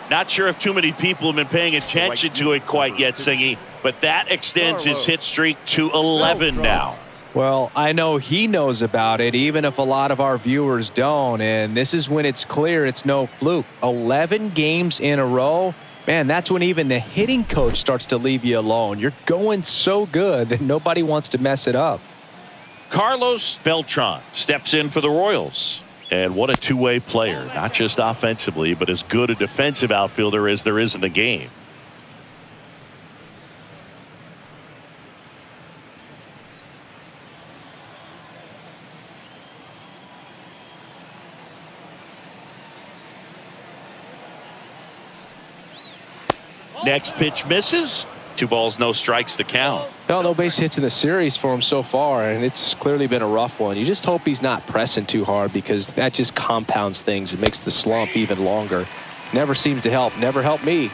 Not sure if too many people have been paying attention to it quite yet, Singy, but that extends his hit streak to 11 now. Well, I know he knows about it, even if a lot of our viewers don't. And this is when it's clear it's no fluke. 11 games in a row. Man, that's when even the hitting coach starts to leave you alone. You're going so good that nobody wants to mess it up. Carlos Beltran steps in for the Royals. And what a two-way player, not just offensively, but as good a defensive outfielder as there is in the game. Next pitch misses. 2 balls, no strikes to count. No base hits in the series for him so far, and it's clearly been a rough one. You just hope he's not pressing too hard because that just compounds things. It makes the slump even longer. Never seems to help. Never helped me.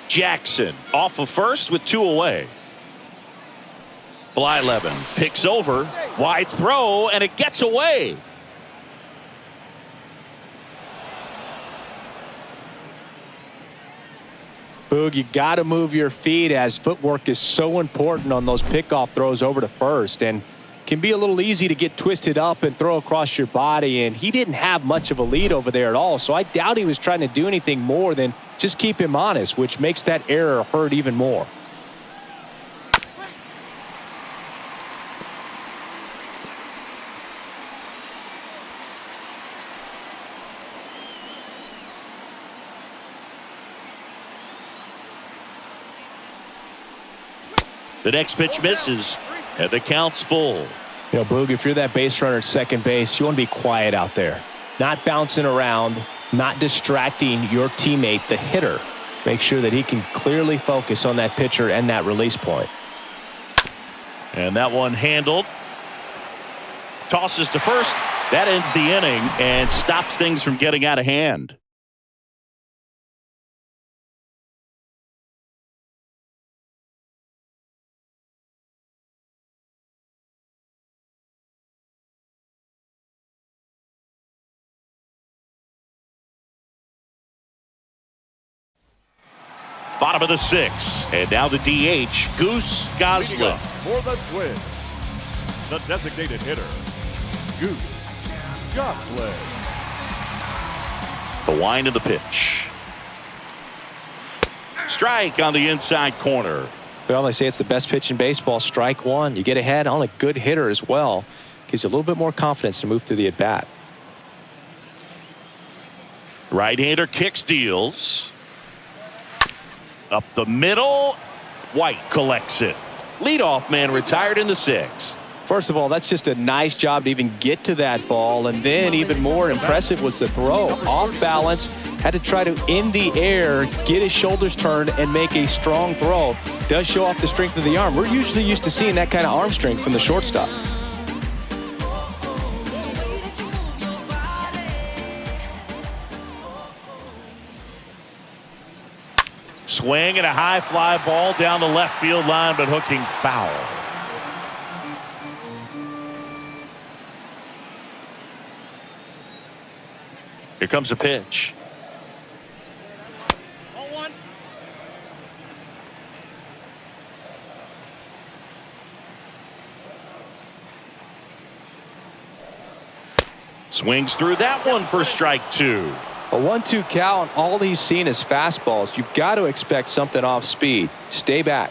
Jackson off of first with 2 away. Blyleven picks over, wide throw, and it gets away. Boog, you got to move your feet as footwork is so important on those pickoff throws over to first, and can be a little easy to get twisted up and throw across your body, and he didn't have much of a lead over there at all, so I doubt he was trying to do anything more than just keep him honest, which makes that error hurt even more. The next pitch misses, and the count's full. You know, Boog, if you're that base runner at second base, you want to be quiet out there. Not bouncing around, not distracting your teammate, the hitter. Make sure that he can clearly focus on that pitcher and that release point. And that one handled. Tosses to first. That ends the inning and stops things from getting out of hand. Bottom of the 6th, and now the DH, Goose Goslin. For the Twins, the designated hitter, Goose Shot play. The wind of the pitch. Strike on the inside corner. Well, they say it's the best pitch in baseball. Strike one. You get ahead on a good hitter as well. Gives you a little bit more confidence to move through the at-bat. Right-hander kicks, deals. Up the middle. White collects it. Leadoff man retired in the 6th. First of all, that's just a nice job to even get to that ball. And then even more impressive was the throw. Off balance, had to try to, in the air, get his shoulders turned and make a strong throw. Does show off the strength of the arm. We're usually used to seeing that kind of arm strength from the shortstop. Swing and a high fly ball down the left field line, but hooking foul. Here comes a pitch. 0-1. Swings through that one for strike 2. A 1-2 count, all he's seen is fastballs. You've got to expect something off speed. Stay back.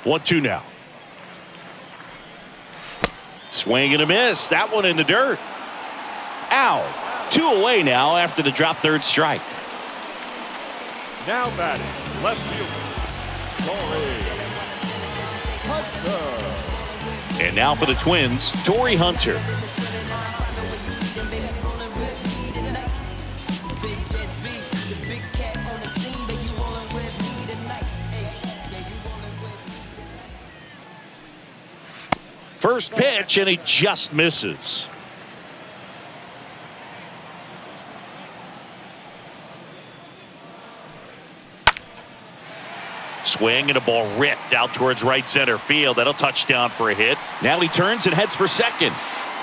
One, two now. Swing and a miss. That one in the dirt. Out. 2 away now after the drop third strike. Now batting, left fielder, Torrey Hunter. And now for the Twins, Torrey Hunter. First pitch, and he just misses. Swing and a ball ripped out towards right center field. That'll touchdown for a hit. Now he turns and heads for second.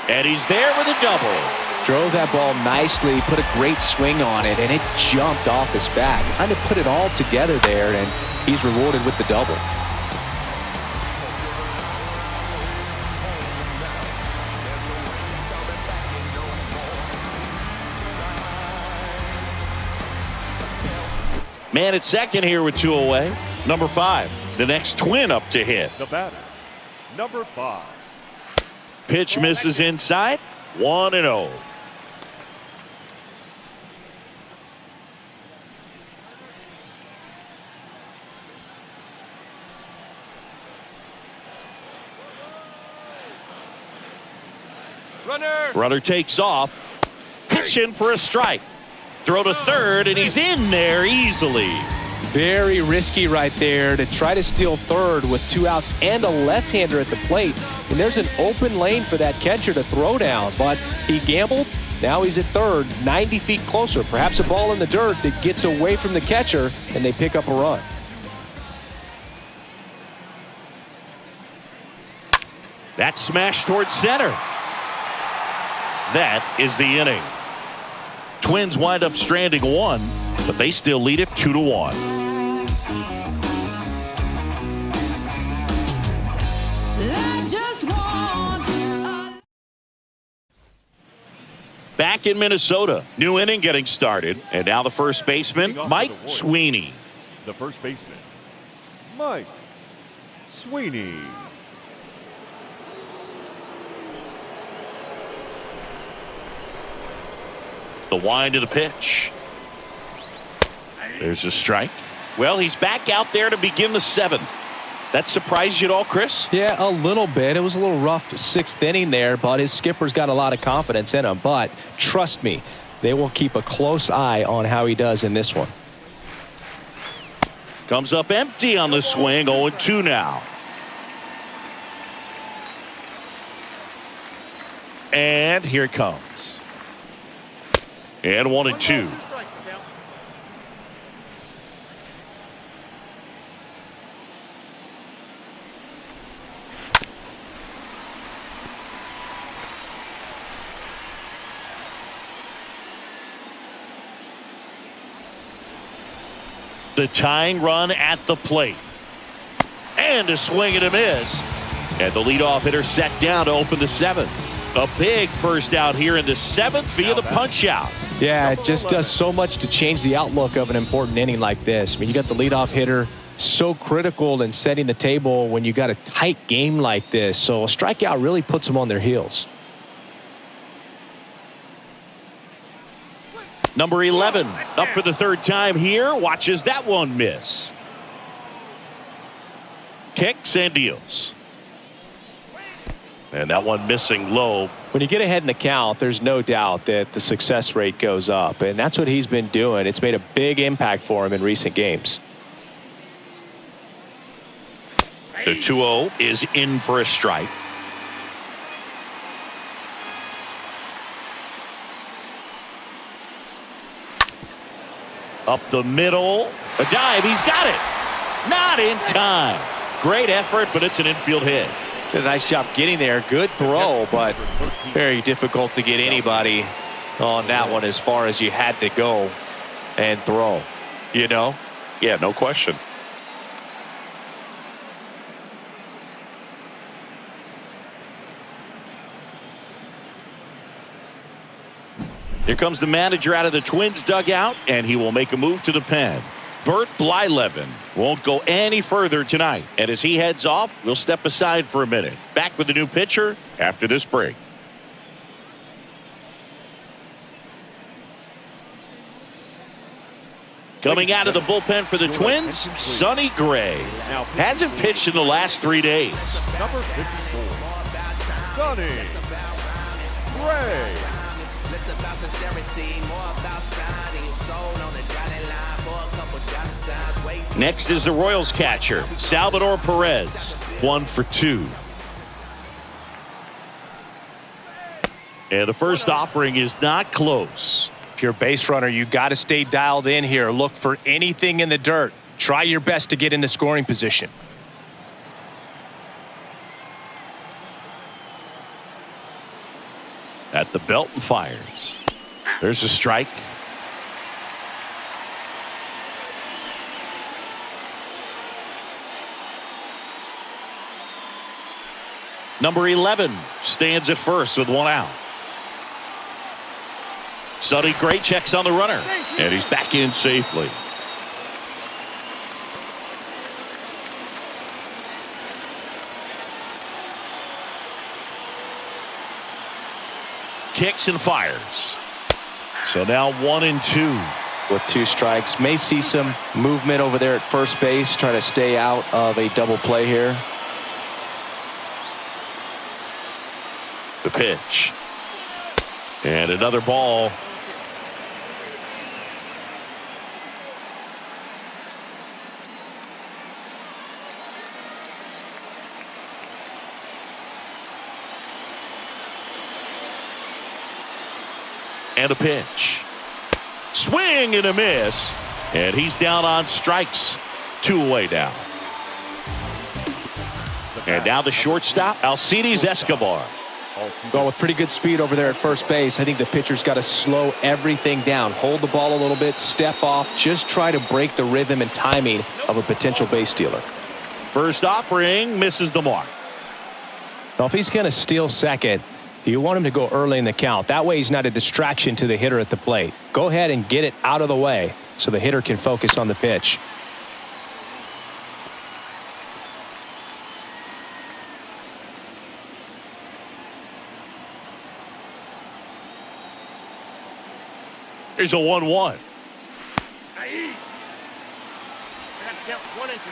And he's there with a double. Drove that ball nicely, put a great swing on it, and it jumped off his back. Kind of put it all together there, and he's rewarded with the double. Man at second here with 2 away. Number 5, the next Twin up to hit. The batter, number 5. Pitch misses inside. 1-0. Runner takes off. Pitch in for a strike. Throw to third, and he's in there easily. Very risky right there to try to steal third with 2 outs and a left-hander at the plate. And there's an open lane for that catcher to throw down, but he gambled. Now he's at third, 90 feet closer. Perhaps a ball in the dirt that gets away from the catcher, and they pick up a run. That's smashed towards center. That is the inning. Twins wind up stranding 1, but they still lead it 2-1. Back in Minnesota, new inning getting started, and now the first baseman, Mike Sweeney. The first baseman, Mike Sweeney. The wind of the pitch. There's a strike. Well, he's back out there to begin the 7th. That surprised you at all, Chris? Yeah, a little bit. It was a little rough 6th inning there, but his skipper's got a lot of confidence in him. But trust me, they will keep a close eye on how he does in this one. Comes up empty on the swing. 0-2 now. And here it comes. And 1-2. The tying run at the plate. And a swing and a miss. And the leadoff hitter set down to open the 7th. A big first out here in the 7th via the punch out. Yeah, it just does so much to change the outlook of an important inning like this. I mean, you got the leadoff hitter, so critical in setting the table when you got a tight game like this. So a strikeout really puts them on their heels. Number 11 up for the 3rd time here. Watches that one miss. Kicks and deals. And that one missing low. When you get ahead in the count, there's no doubt that the success rate goes up. And that's what he's been doing. It's made a big impact for him in recent games. The 2-0 is in for a strike. Up the middle. A dive. He's got it. Not in time. Great effort, but it's an infield hit. Did a nice job getting there. Good throw, but very difficult to get anybody on that one as far as you had to go and throw. You know? Yeah, no question. Here comes the manager out of the Twins dugout, and he will make a move to the pen. Blyleven won't go any further tonight. And as he heads off, we'll step aside for a minute. Back with the new pitcher after this break. Coming out of the bullpen for the Twins, Sonny Gray. Hasn't pitched in the last 3 days. Number 54, Sonny Gray. Next is the Royals catcher, Salvador Perez. 1 for 2. And the first offering is not close. If you're a base runner, you got to stay dialed in here. Look for anything in the dirt. Try your best to get into scoring position. At the Beltran fires. There's a strike. Number 11 stands at first with 1 out. Sonny Gray checks on the runner, and he's back in safely. Kicks and fires. So now 1 and 2. With 2 strikes. May see some movement over there at first base. Try to stay out of a double play here. The pitch. And another ball. And a pitch. Swing and a miss. And he's down on strikes. 2 away now. And now the shortstop, Alcides Escobar. Going with pretty good speed over there at first base. I think the pitcher's got to slow everything down. Hold the ball a little bit, step off, just try to break the rhythm and timing of a potential base stealer. First offering misses the mark. Now, if he's going to steal second, you want him to go early in the count. That way he's not a distraction to the hitter at the plate. Go ahead and get it out of the way so the hitter can focus on the pitch. Here's a 1-1. I have to count 1 and 2.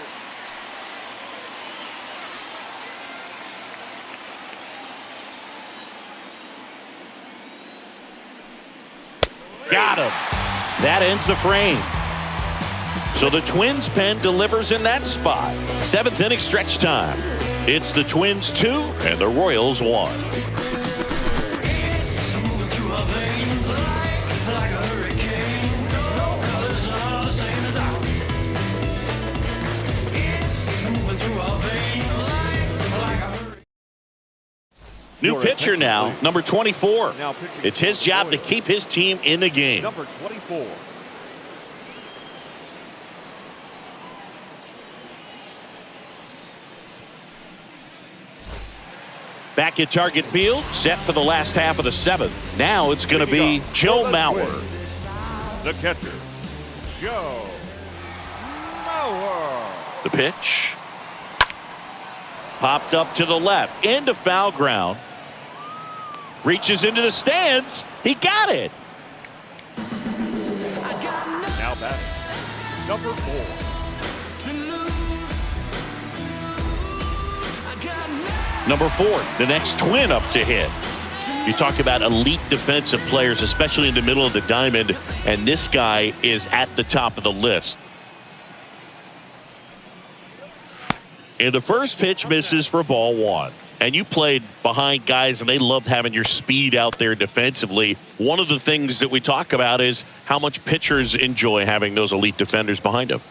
Got him. That ends the frame. So the Twins pen delivers in that spot. 7th inning stretch time. It's the Twins 2 and the Royals 1. New pitcher now, number 24. It's his job to keep his team in the game. Number 24. Back at Target Field, set for the last half of the 7th. Now it's going to be Joe Mauer. The catcher, Joe Mauer. The pitch. Popped up to the left, into foul ground. Reaches into the stands. He got it. Now batting, number 4. Number 4, the next Twin up to hit. You talk about elite defensive players, especially in the middle of the diamond, and this guy is at the top of the list. And the first pitch misses for ball 1. And you played behind guys, and they loved having your speed out there defensively. One of the things that we talk about is how much pitchers enjoy having those elite defenders behind them.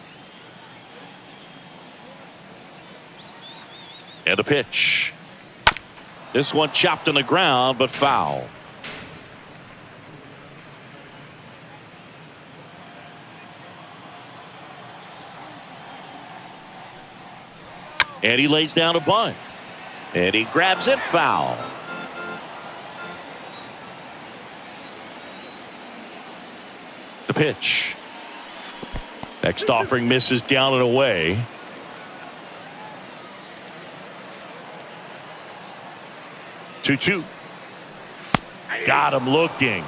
And a pitch. This one chopped on the ground, but foul. And he lays down a bunt. And he grabs it, foul. The pitch. Next offering misses down and away. Two. Got him looking.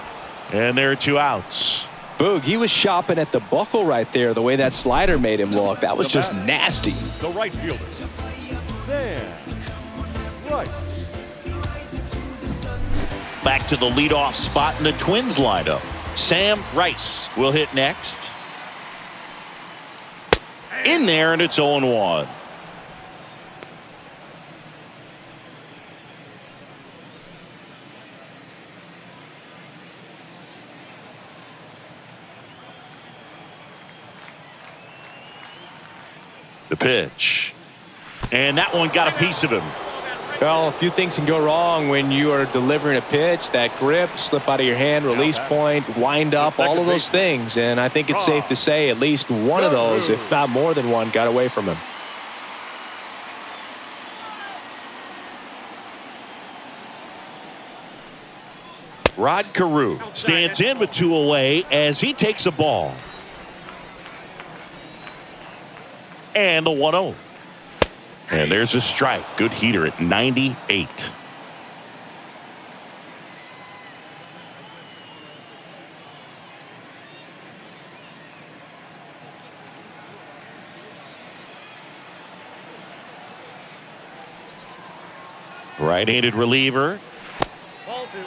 And there are 2 outs. Boog, he was shopping at the buckle right there, the way that slider made him look. That was just nasty. The right fielder, Sam Rice. Back to the leadoff spot in the Twins lineup. Sam Rice will hit next. In there, and it's 0-1. The pitch. And that one got a piece of him. Well, a few things can go wrong when you are delivering a pitch. That grip, slip out of your hand, release point, wind up, all of those things. And I think it's safe to say at least one of those, if not more than one, got away from him. Rod Carew stands in with 2 away as he takes a ball. And the 1-0. And there's a strike. Good heater at 98. Right-handed reliever. Ball 2.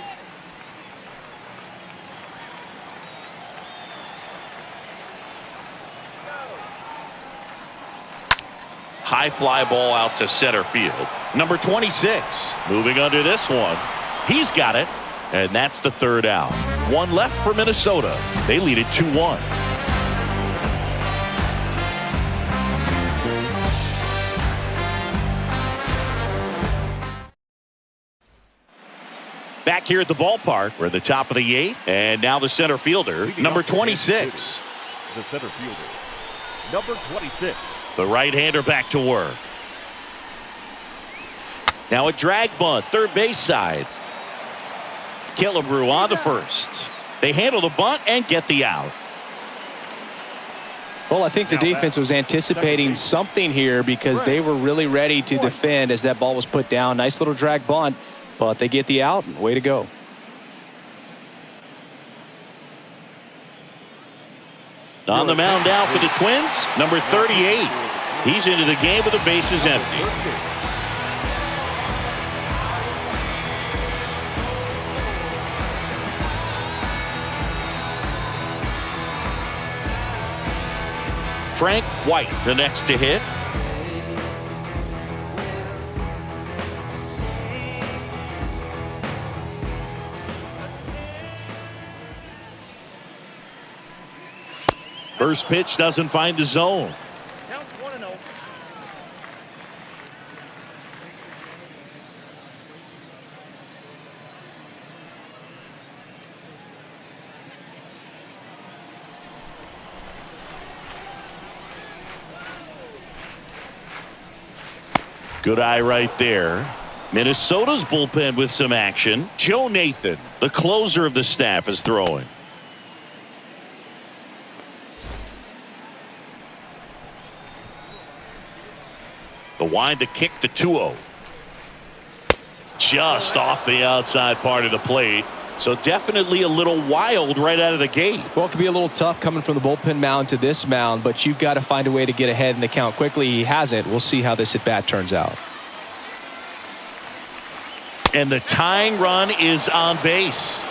High fly ball out to center field. Number 26 moving under this one. He's got it. And that's the 3rd out. 1 left for Minnesota. They lead it 2-1. Back here at the ballpark, we're at the top of the 8th. And now the center fielder, number 26. The center fielder, number 26. The right-hander back to work. Now a drag bunt, third base side. Killebrew on to first. They handle the bunt and get the out. Well, I think the defense was anticipating something here because they were really ready to defend as that ball was put down. Nice little drag bunt, but they get the out. Way to go. On the mound now for the Twins, number 38. He's into the game with the bases empty. Frank White, the next to hit. First pitch doesn't find the zone. Now it's 1-0. Good eye right there. Minnesota's bullpen with some action. Joe Nathan, the closer of the staff, is throwing. The wind to kick the 2-0. Just off the outside part of the plate. So definitely a little wild right out of the gate. Well, it can be a little tough coming from the bullpen mound to this mound, but you've got to find a way to get ahead in the count quickly. He hasn't. We'll see how this at-bat turns out. And the tying run is on base.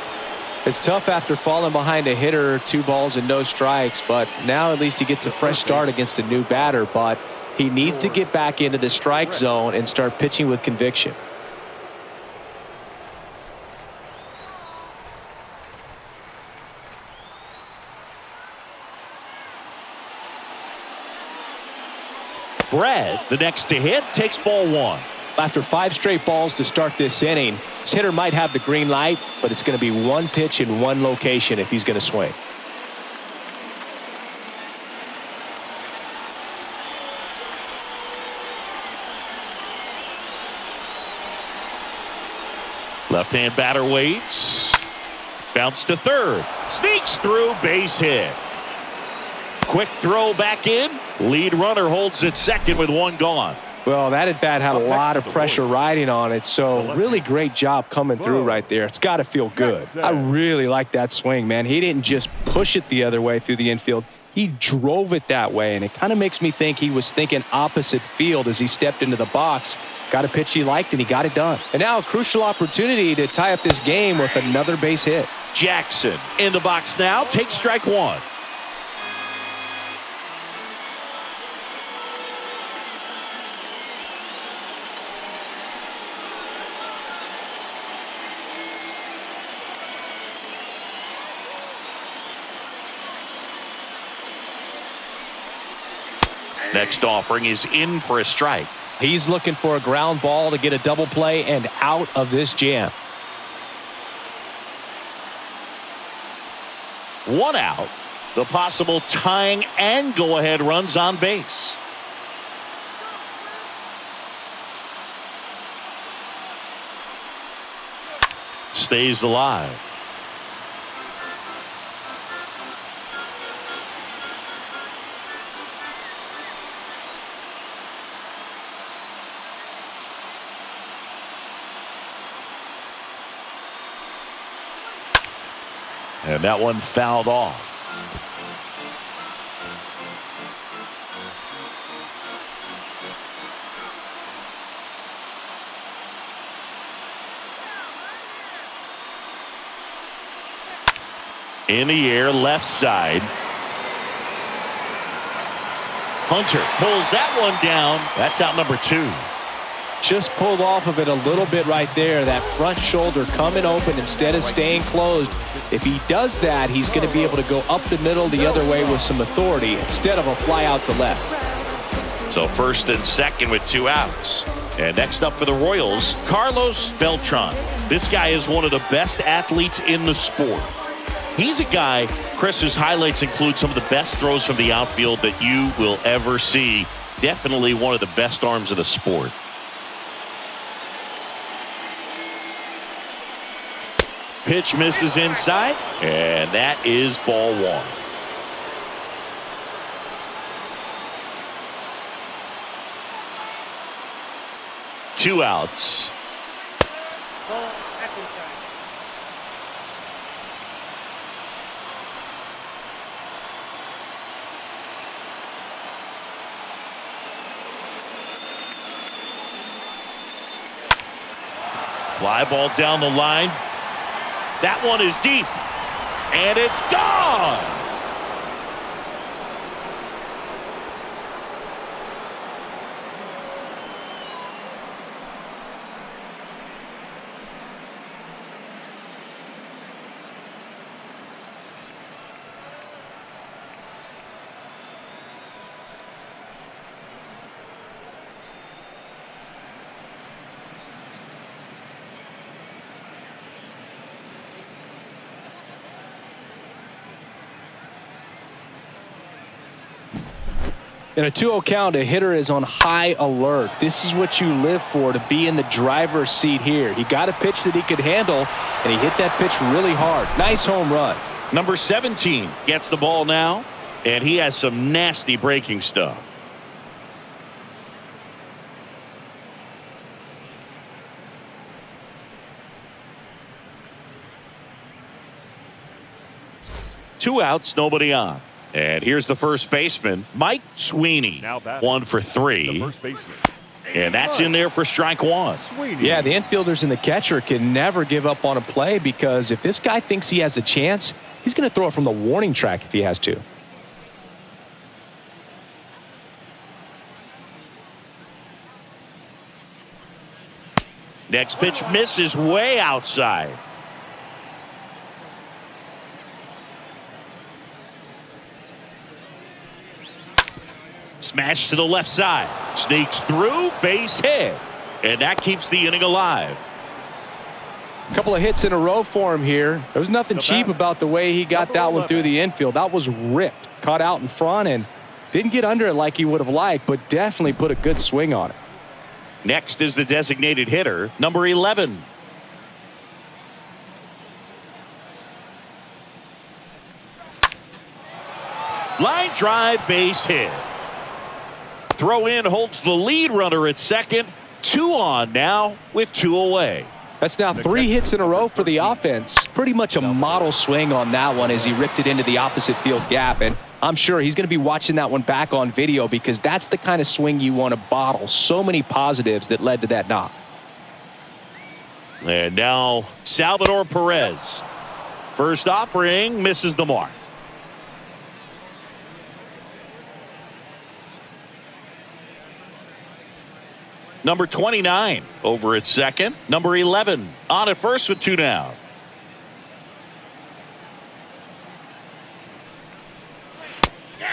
It's tough after falling behind a hitter, 2 balls and no strikes, but now at least he gets a fresh start against a new batter, but he needs to get back into the strike zone and start pitching with conviction. Brad, the next to hit, takes ball 1. After 5 straight balls to start this inning, this hitter might have the green light, but it's going to be 1 pitch in 1 location if he's going to swing. Left-hand batter waits. Bounce to third. Sneaks through, base hit. Quick throw back in. Lead runner holds at second with 1 gone. Well, that at-bat had a lot of pressure riding on it, so really great job coming through right there. It's got to feel good. I really like that swing, man. He didn't just push it the other way through the infield. He drove it that way, and it kind of makes me think he was thinking opposite field as he stepped into the box. Got a pitch he liked, and he got it done. And now a crucial opportunity to tie up this game with another base hit. Jackson in the box now, takes strike 1. Next offering is in for a strike. He's looking for a ground ball to get a double play and out of this jam. 1 out. The possible tying and go-ahead runs on base. Stays alive. And that one fouled off. In the air, left side. Hunter pulls that one down. That's out number 2. Just pulled off of it a little bit right there. That front shoulder coming open instead of staying closed. If he does that, he's going to be able to go up the middle the other way with some authority instead of a fly out to left. So first and second with 2 outs. And next up for the Royals, Carlos Beltran. This guy is one of the best athletes in the sport. He's a guy, Chris's highlights include some of the best throws from the outfield that you will ever see. Definitely one of the best arms of the sport. Pitch misses inside, and that is ball 1. Two outs. That's inside. Fly ball down the line. That one is deep, and it's gone. In a 2-0 count, a hitter is on high alert. This is what you live for, to be in the driver's seat here. He got a pitch that he could handle, and he hit that pitch really hard. Nice home run. Number 17 gets the ball now, and he has some nasty breaking stuff. Two outs, nobody on. And here's the first baseman, Mike Sweeney. Now batting, 1 for 3. the first baseman. And that's in there for strike 1. Sweeney. Yeah, the infielders and the catcher can never give up on a play, because if this guy thinks he has a chance, he's going to throw it from the warning track if he has to. Next pitch misses way outside. Smash to the left side. Sneaks through, base hit. And that keeps the inning alive. A couple of hits in a row for him here. There was nothing cheap about the way he got that one through the infield. That was ripped. Caught out in front and didn't get under it like he would have liked, but definitely put a good swing on it. Next is the designated hitter, number 11. Line drive, base hit. Throw in holds the lead runner at second. 2 on now with 2 away. That's now 3 hits in a row for the offense. Pretty much a model swing on that one as he ripped it into the opposite field gap. And I'm sure he's going to be watching that one back on video, because that's the kind of swing you want to bottle. So many positives that led to that knock. And now Salvador Perez. First offering misses the mark. Number 29 over at second. Number 11 on at first with 2 down.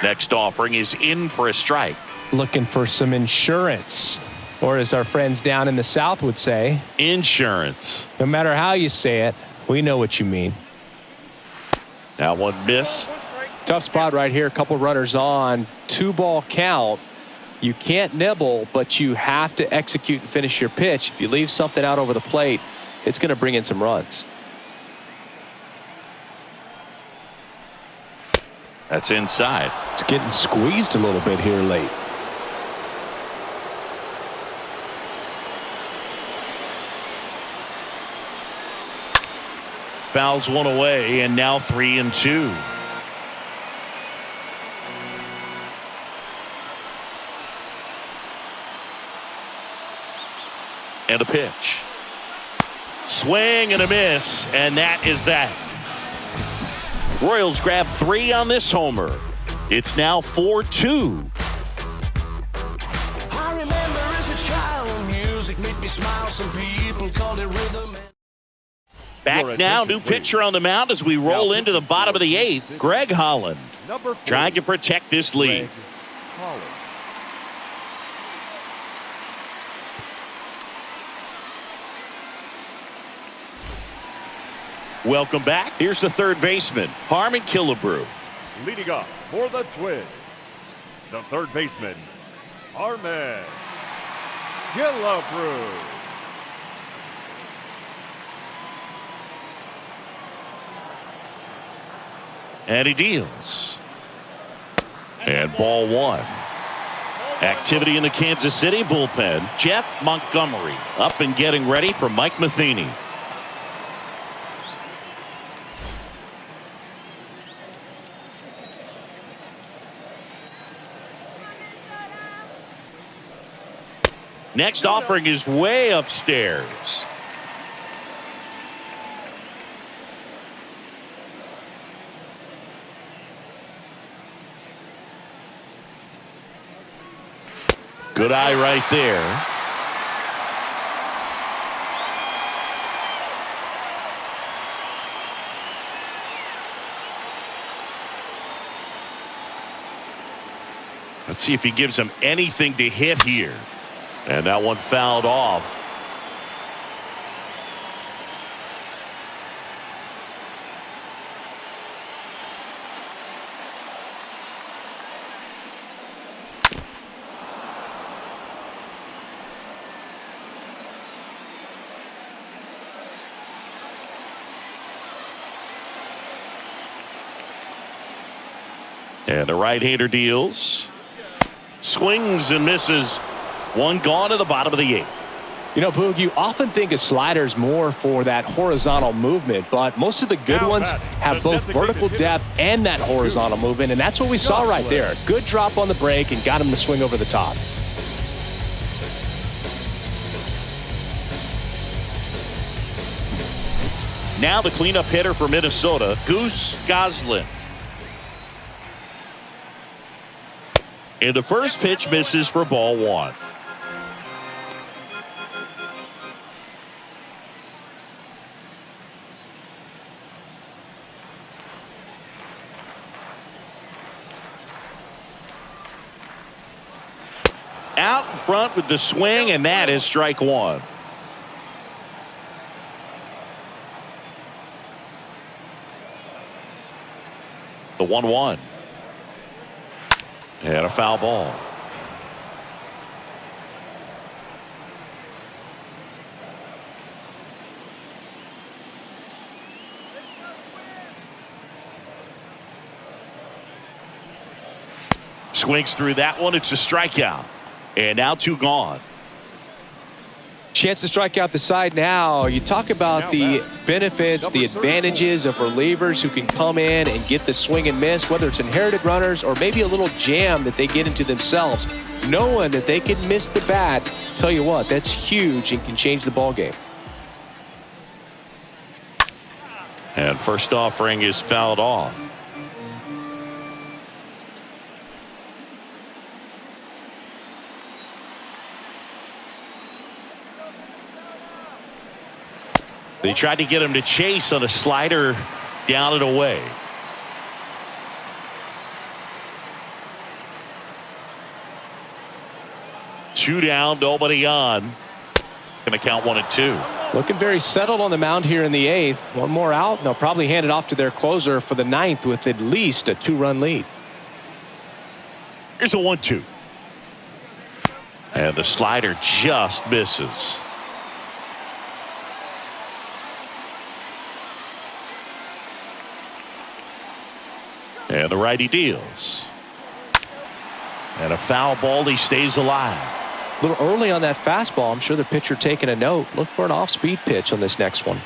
Next offering is in for a strike. Looking for some insurance, or as our friends down in the South would say, Insurance. no matter how you say it, we know what you mean. That one missed. Tough spot right here. A couple runners on. 2-ball count. You can't nibble, but you have to execute and finish your pitch. If you leave something out over the plate, it's going to bring in some runs. That's inside. It's getting squeezed a little bit here late. Fouls one away, and now 3-2. And a pitch. Swing and a miss, and that is that. Royals grab 3 on this homer. It's now 4-2. I remember as a child, music made me smile. Some people called it rhythm. Back now, new pitcher on the mound as we roll into the bottom of the 8th. Greg Holland Number 40, trying to protect this lead. Greg Holland. Welcome back. Here's the third baseman, Harmon Killebrew. Leading off for the Twins, the third baseman, Harmon Killebrew. And he deals. And ball 1. Activity in the Kansas City bullpen. Jeff Montgomery up and getting ready for Mike Matheny. Next offering is way upstairs. Good eye right there. Let's see if he gives him anything to hit here. And that one fouled off. And the right-hander deals. Swings and misses. One gone at the bottom of the 8th. You know, Boog, you often think a slider's more for that horizontal movement, but most of the good ones have both vertical depth and that horizontal movement, and that's what we saw right there. Good drop on the break and got him to swing over the top. Now the cleanup hitter for Minnesota, Goose Goslin. And the first pitch misses for ball 1. Out in front with the swing, and that is strike 1. The 1-1. And a foul ball. Swings through that one. It's a strikeout. And now 2 gone. Chance to strike out the side now. You talk about the benefits, the advantages of relievers who can come in and get the swing and miss, whether it's inherited runners or maybe a little jam that they get into themselves. Knowing that they can miss the bat, tell you what, that's huge and can change the ball game. And first offering is fouled off. They tried to get him to chase on a slider down and away. Two down, nobody on. Going to count 1 and 2. Looking very settled on the mound here in the 8th. One more out, and they'll probably hand it off to their closer for the 9th with at least a 2-run lead. Here's a 1-2. And the slider just misses. And the righty deals. And a foul ball. He stays alive. A little early on that fastball. I'm sure the pitcher taking a note. Look for an off-speed pitch on this next one.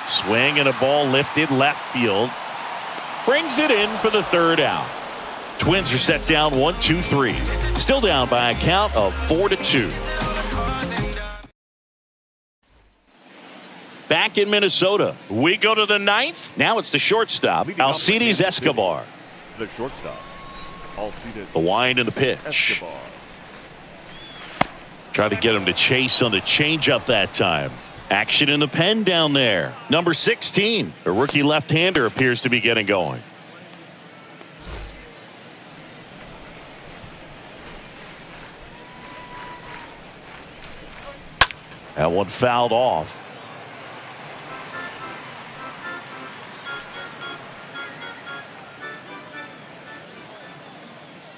Swing and a ball lifted left field. Brings it in for the 3rd out. Twins are set down 1-2-3. Still down by a count of 4-2. Back in Minnesota, we go to the 9th. Now it's the shortstop, Alcides Escobar. The shortstop, Alcides. The wind and the pitch. Escobar. Try to get him to chase on the changeup that time. Action in the pen down there. Number 16, the rookie left-hander appears to be getting going. That one fouled off.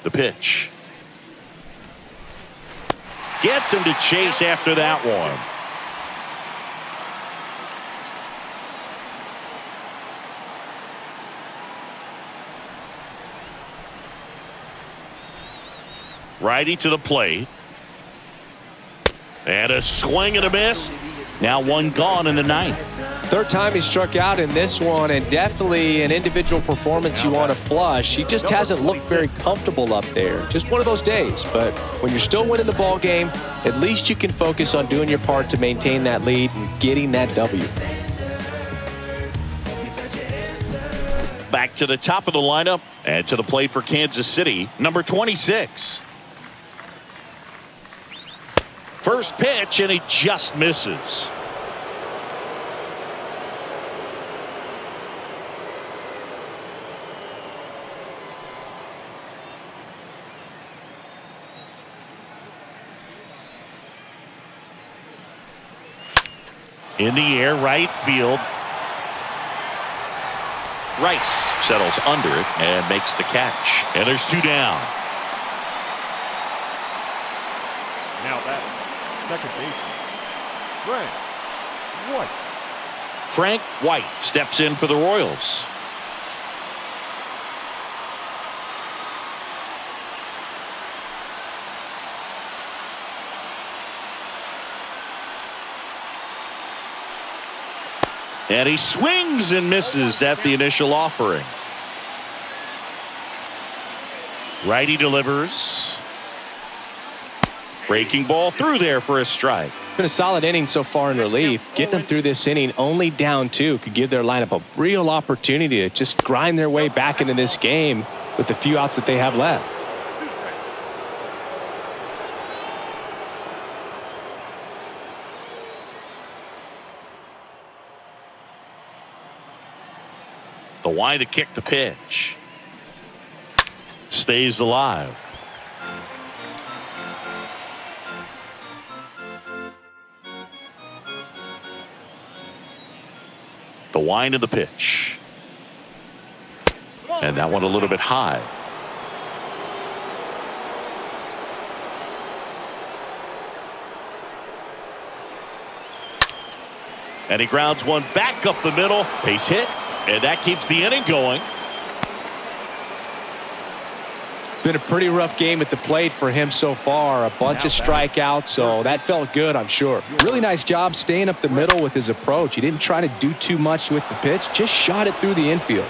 The pitch. Gets him to chase after that one. Righty to the plate. And a swing and a miss. Now 1 gone in the 9th. 3rd time he struck out in this one, and definitely an individual performance you want to flush. He just hasn't looked very comfortable up there. Just one of those days. But when you're still winning the ball game, at least you can focus on doing your part to maintain that lead and getting that W. Back to the top of the lineup and to the plate for Kansas City, number 26. First pitch, and he just misses. In the air, right field. Rice settles under it and makes the catch. And there's 2 down. Now that second baseman, Frank White. Frank White steps in for the Royals. And he swings and misses at the initial offering. Righty delivers. Breaking ball through there for a strike. Been a solid inning so far in relief. Getting them through this inning only down 2 could give their lineup a real opportunity to just grind their way back into this game with the few outs that they have left. The wind to kick the pitch. Stays alive. The wind of the pitch. And that one a little bit high. And he grounds one back up the middle. Base hit. And that keeps the inning going. Been a pretty rough game at the plate for him so far. A bunch of strikeouts, so that felt good, I'm sure. Really nice job staying up the middle with his approach. He didn't try to do too much with the pitch, just shot it through the infield.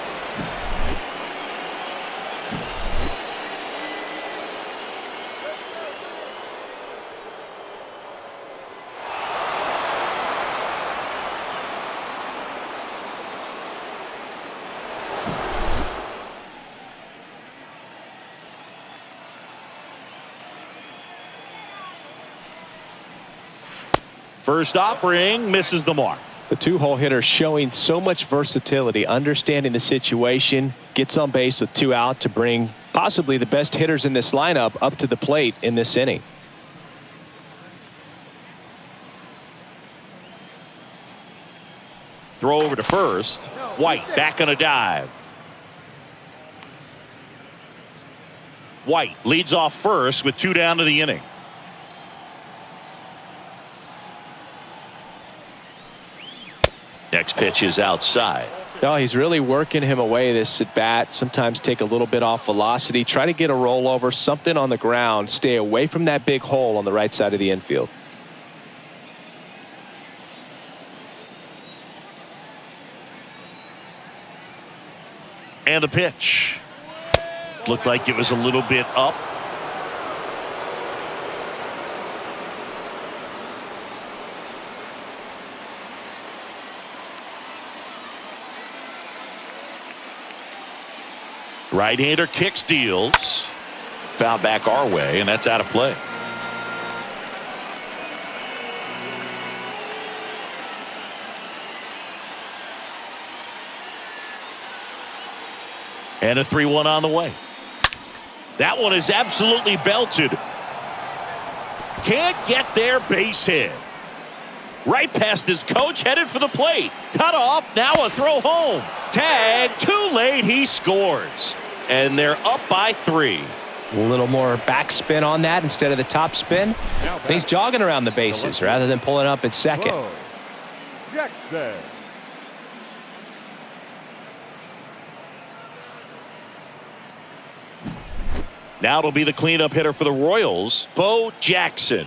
First offering misses the mark. The 2-hole hitter showing so much versatility, understanding the situation, gets on base with 2 out to bring possibly the best hitters in this lineup up to the plate in this inning. Throw over to first. White back on a dive. White leads off first with 2 down to the inning. Next pitch is outside. No, he's really working him away this at bat. Sometimes take a little bit off velocity. Try to get a rollover, something on the ground. Stay away from that big hole on the right side of the infield. And the pitch. Looked like it was a little bit up. Right-hander kicks, deals. Foul back our way, and that's out of play. And a 3-1 on the way. That one is absolutely belted. Can't get there, base hit. Right past his coach, headed for the plate. Cut off, now a throw home. Tag, too late, he scores. And they're up by 3. A little more backspin on that instead of the top spin. And he's jogging around the bases rather than pulling up at second. Jackson. Now it'll be the cleanup hitter for the Royals, Bo Jackson.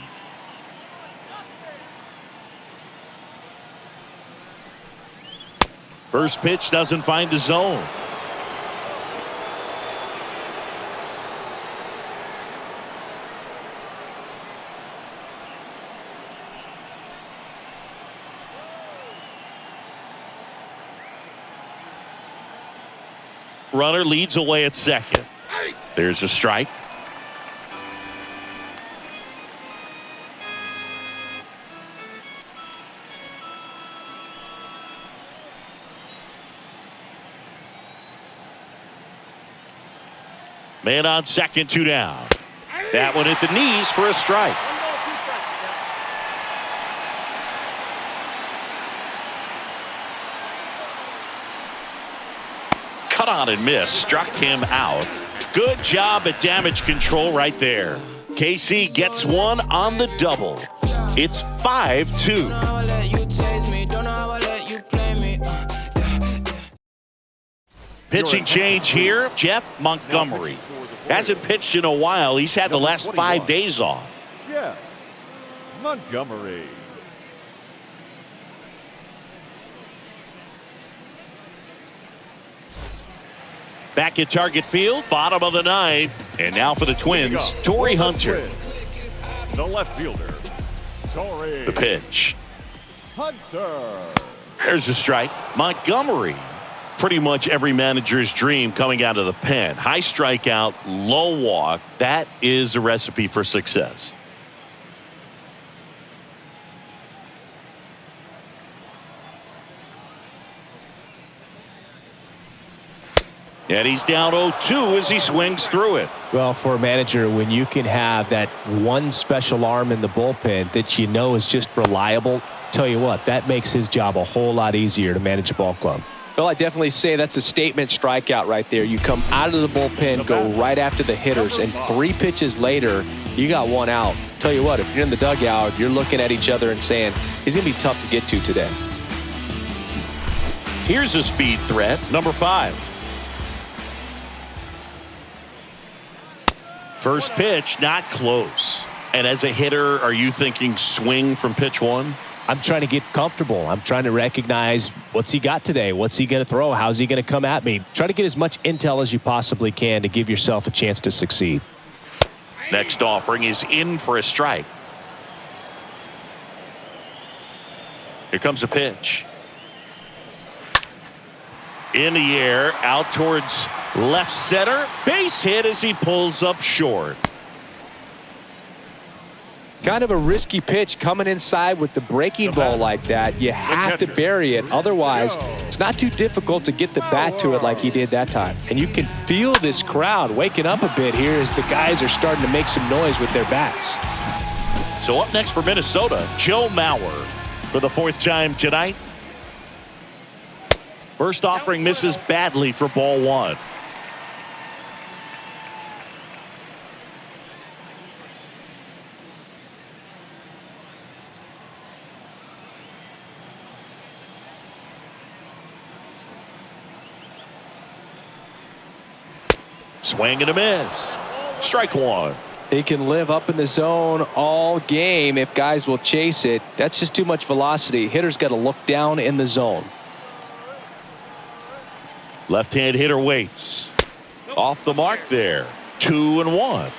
First pitch doesn't find the zone. Runner leads away at second. There's a strike. Man on second, 2 down. That one at the knees for a strike. Cut on and miss. Struck him out. Good job at damage control right there. KC gets one on the double. It's 5-2. Pitching change here, Jeff Montgomery. Hasn't pitched in a while. He's had the last 5 days off. Jeff Montgomery. Back at target field, bottom of the ninth. And now for the Twins, Torrey Hunter. The left fielder, Torrey. The pitch. Hunter. There's a strike. Montgomery. Pretty much every manager's dream coming out of the pen. High strikeout, low walk. That is a recipe for success. And he's down 0-2 as he swings through it. Well, for a manager, when you can have that one special arm in the bullpen that you know is just reliable, tell you what, that makes his job a whole lot easier to manage a ball club. Well, I definitely say that's a statement strikeout right there. You come out of the bullpen, go right after the hitters, and 3 pitches later, you got 1 out. Tell you what, if you're in the dugout, you're looking at each other and saying, he's going to be tough to get to today. Here's a speed threat, number 5. First pitch, not close. And as a hitter, are you thinking swing from pitch 1? I'm trying to get comfortable. I'm trying to recognize what's he got today. What's he going to throw? How's he going to come at me? Try to get as much intel as you possibly can to give yourself a chance to succeed. Next offering is in for a strike. Here comes a pitch. In the air, out towards left center. Base hit as he pulls up short. Kind of a risky pitch coming inside with the breaking ball like that. You have to bury it. Otherwise, it's not too difficult to get the bat to it like he did that time. And you can feel this crowd waking up a bit here as the guys are starting to make some noise with their bats. So up next for Minnesota, Joe Mauer for the 4th time tonight. First offering misses badly for ball 1. Swing and a miss. Strike 1. He can live up in the zone all game if guys will chase it. That's just too much velocity. Hitter's got to look down in the zone. Left-hand hitter waits. Off the mark there. 2-1.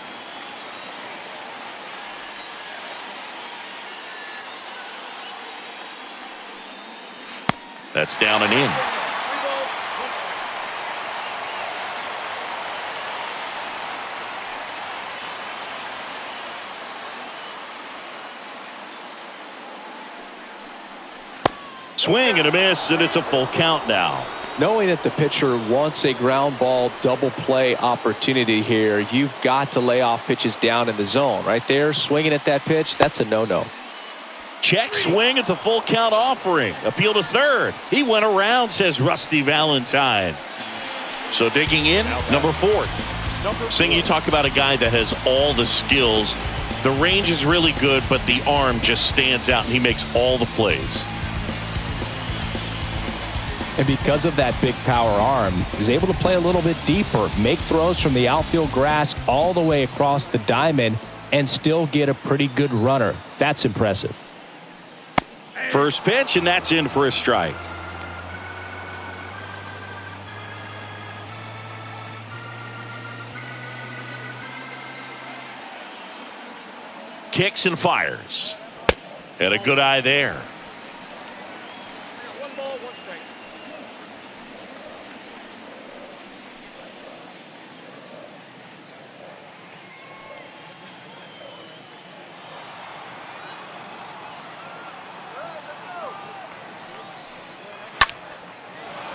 That's down and in. Swing and a miss, and it's a full count now. Knowing that the pitcher wants a ground ball double play opportunity here, you've got to lay off pitches down in the zone. Right there, swinging at that pitch, that's a no-no. Check swing at the full count offering. Appeal to third. He went around, says Rusty Valentine. So digging in, number 4. Sing, you talk about a guy that has all the skills. The range is really good, but the arm just stands out, and he makes all the plays. And because of that big power arm, he's able to play a little bit deeper, make throws from the outfield grass all the way across the diamond, and still get a pretty good runner. That's impressive. First pitch, and that's in for a strike. Kicks and fires. And a good eye there. 1 ball, 1 strike.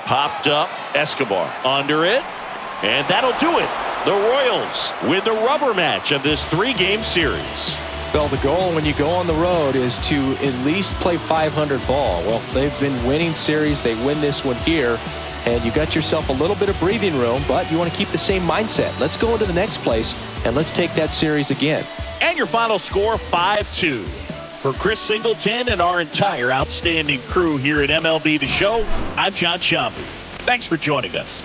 Popped up, Escobar under it, and that'll do it. The Royals win the rubber match of this 3-game series. Well, the goal when you go on the road is to at least play 500 ball. Well, they've been winning series. They win this one here, and you got yourself a little bit of breathing room, but you want to keep the same mindset. Let's go into the next place, and let's take that series again. And your final score, 5-2. For Chris Singleton and our entire outstanding crew here at MLB The Show, I'm John Schaub. Thanks for joining us.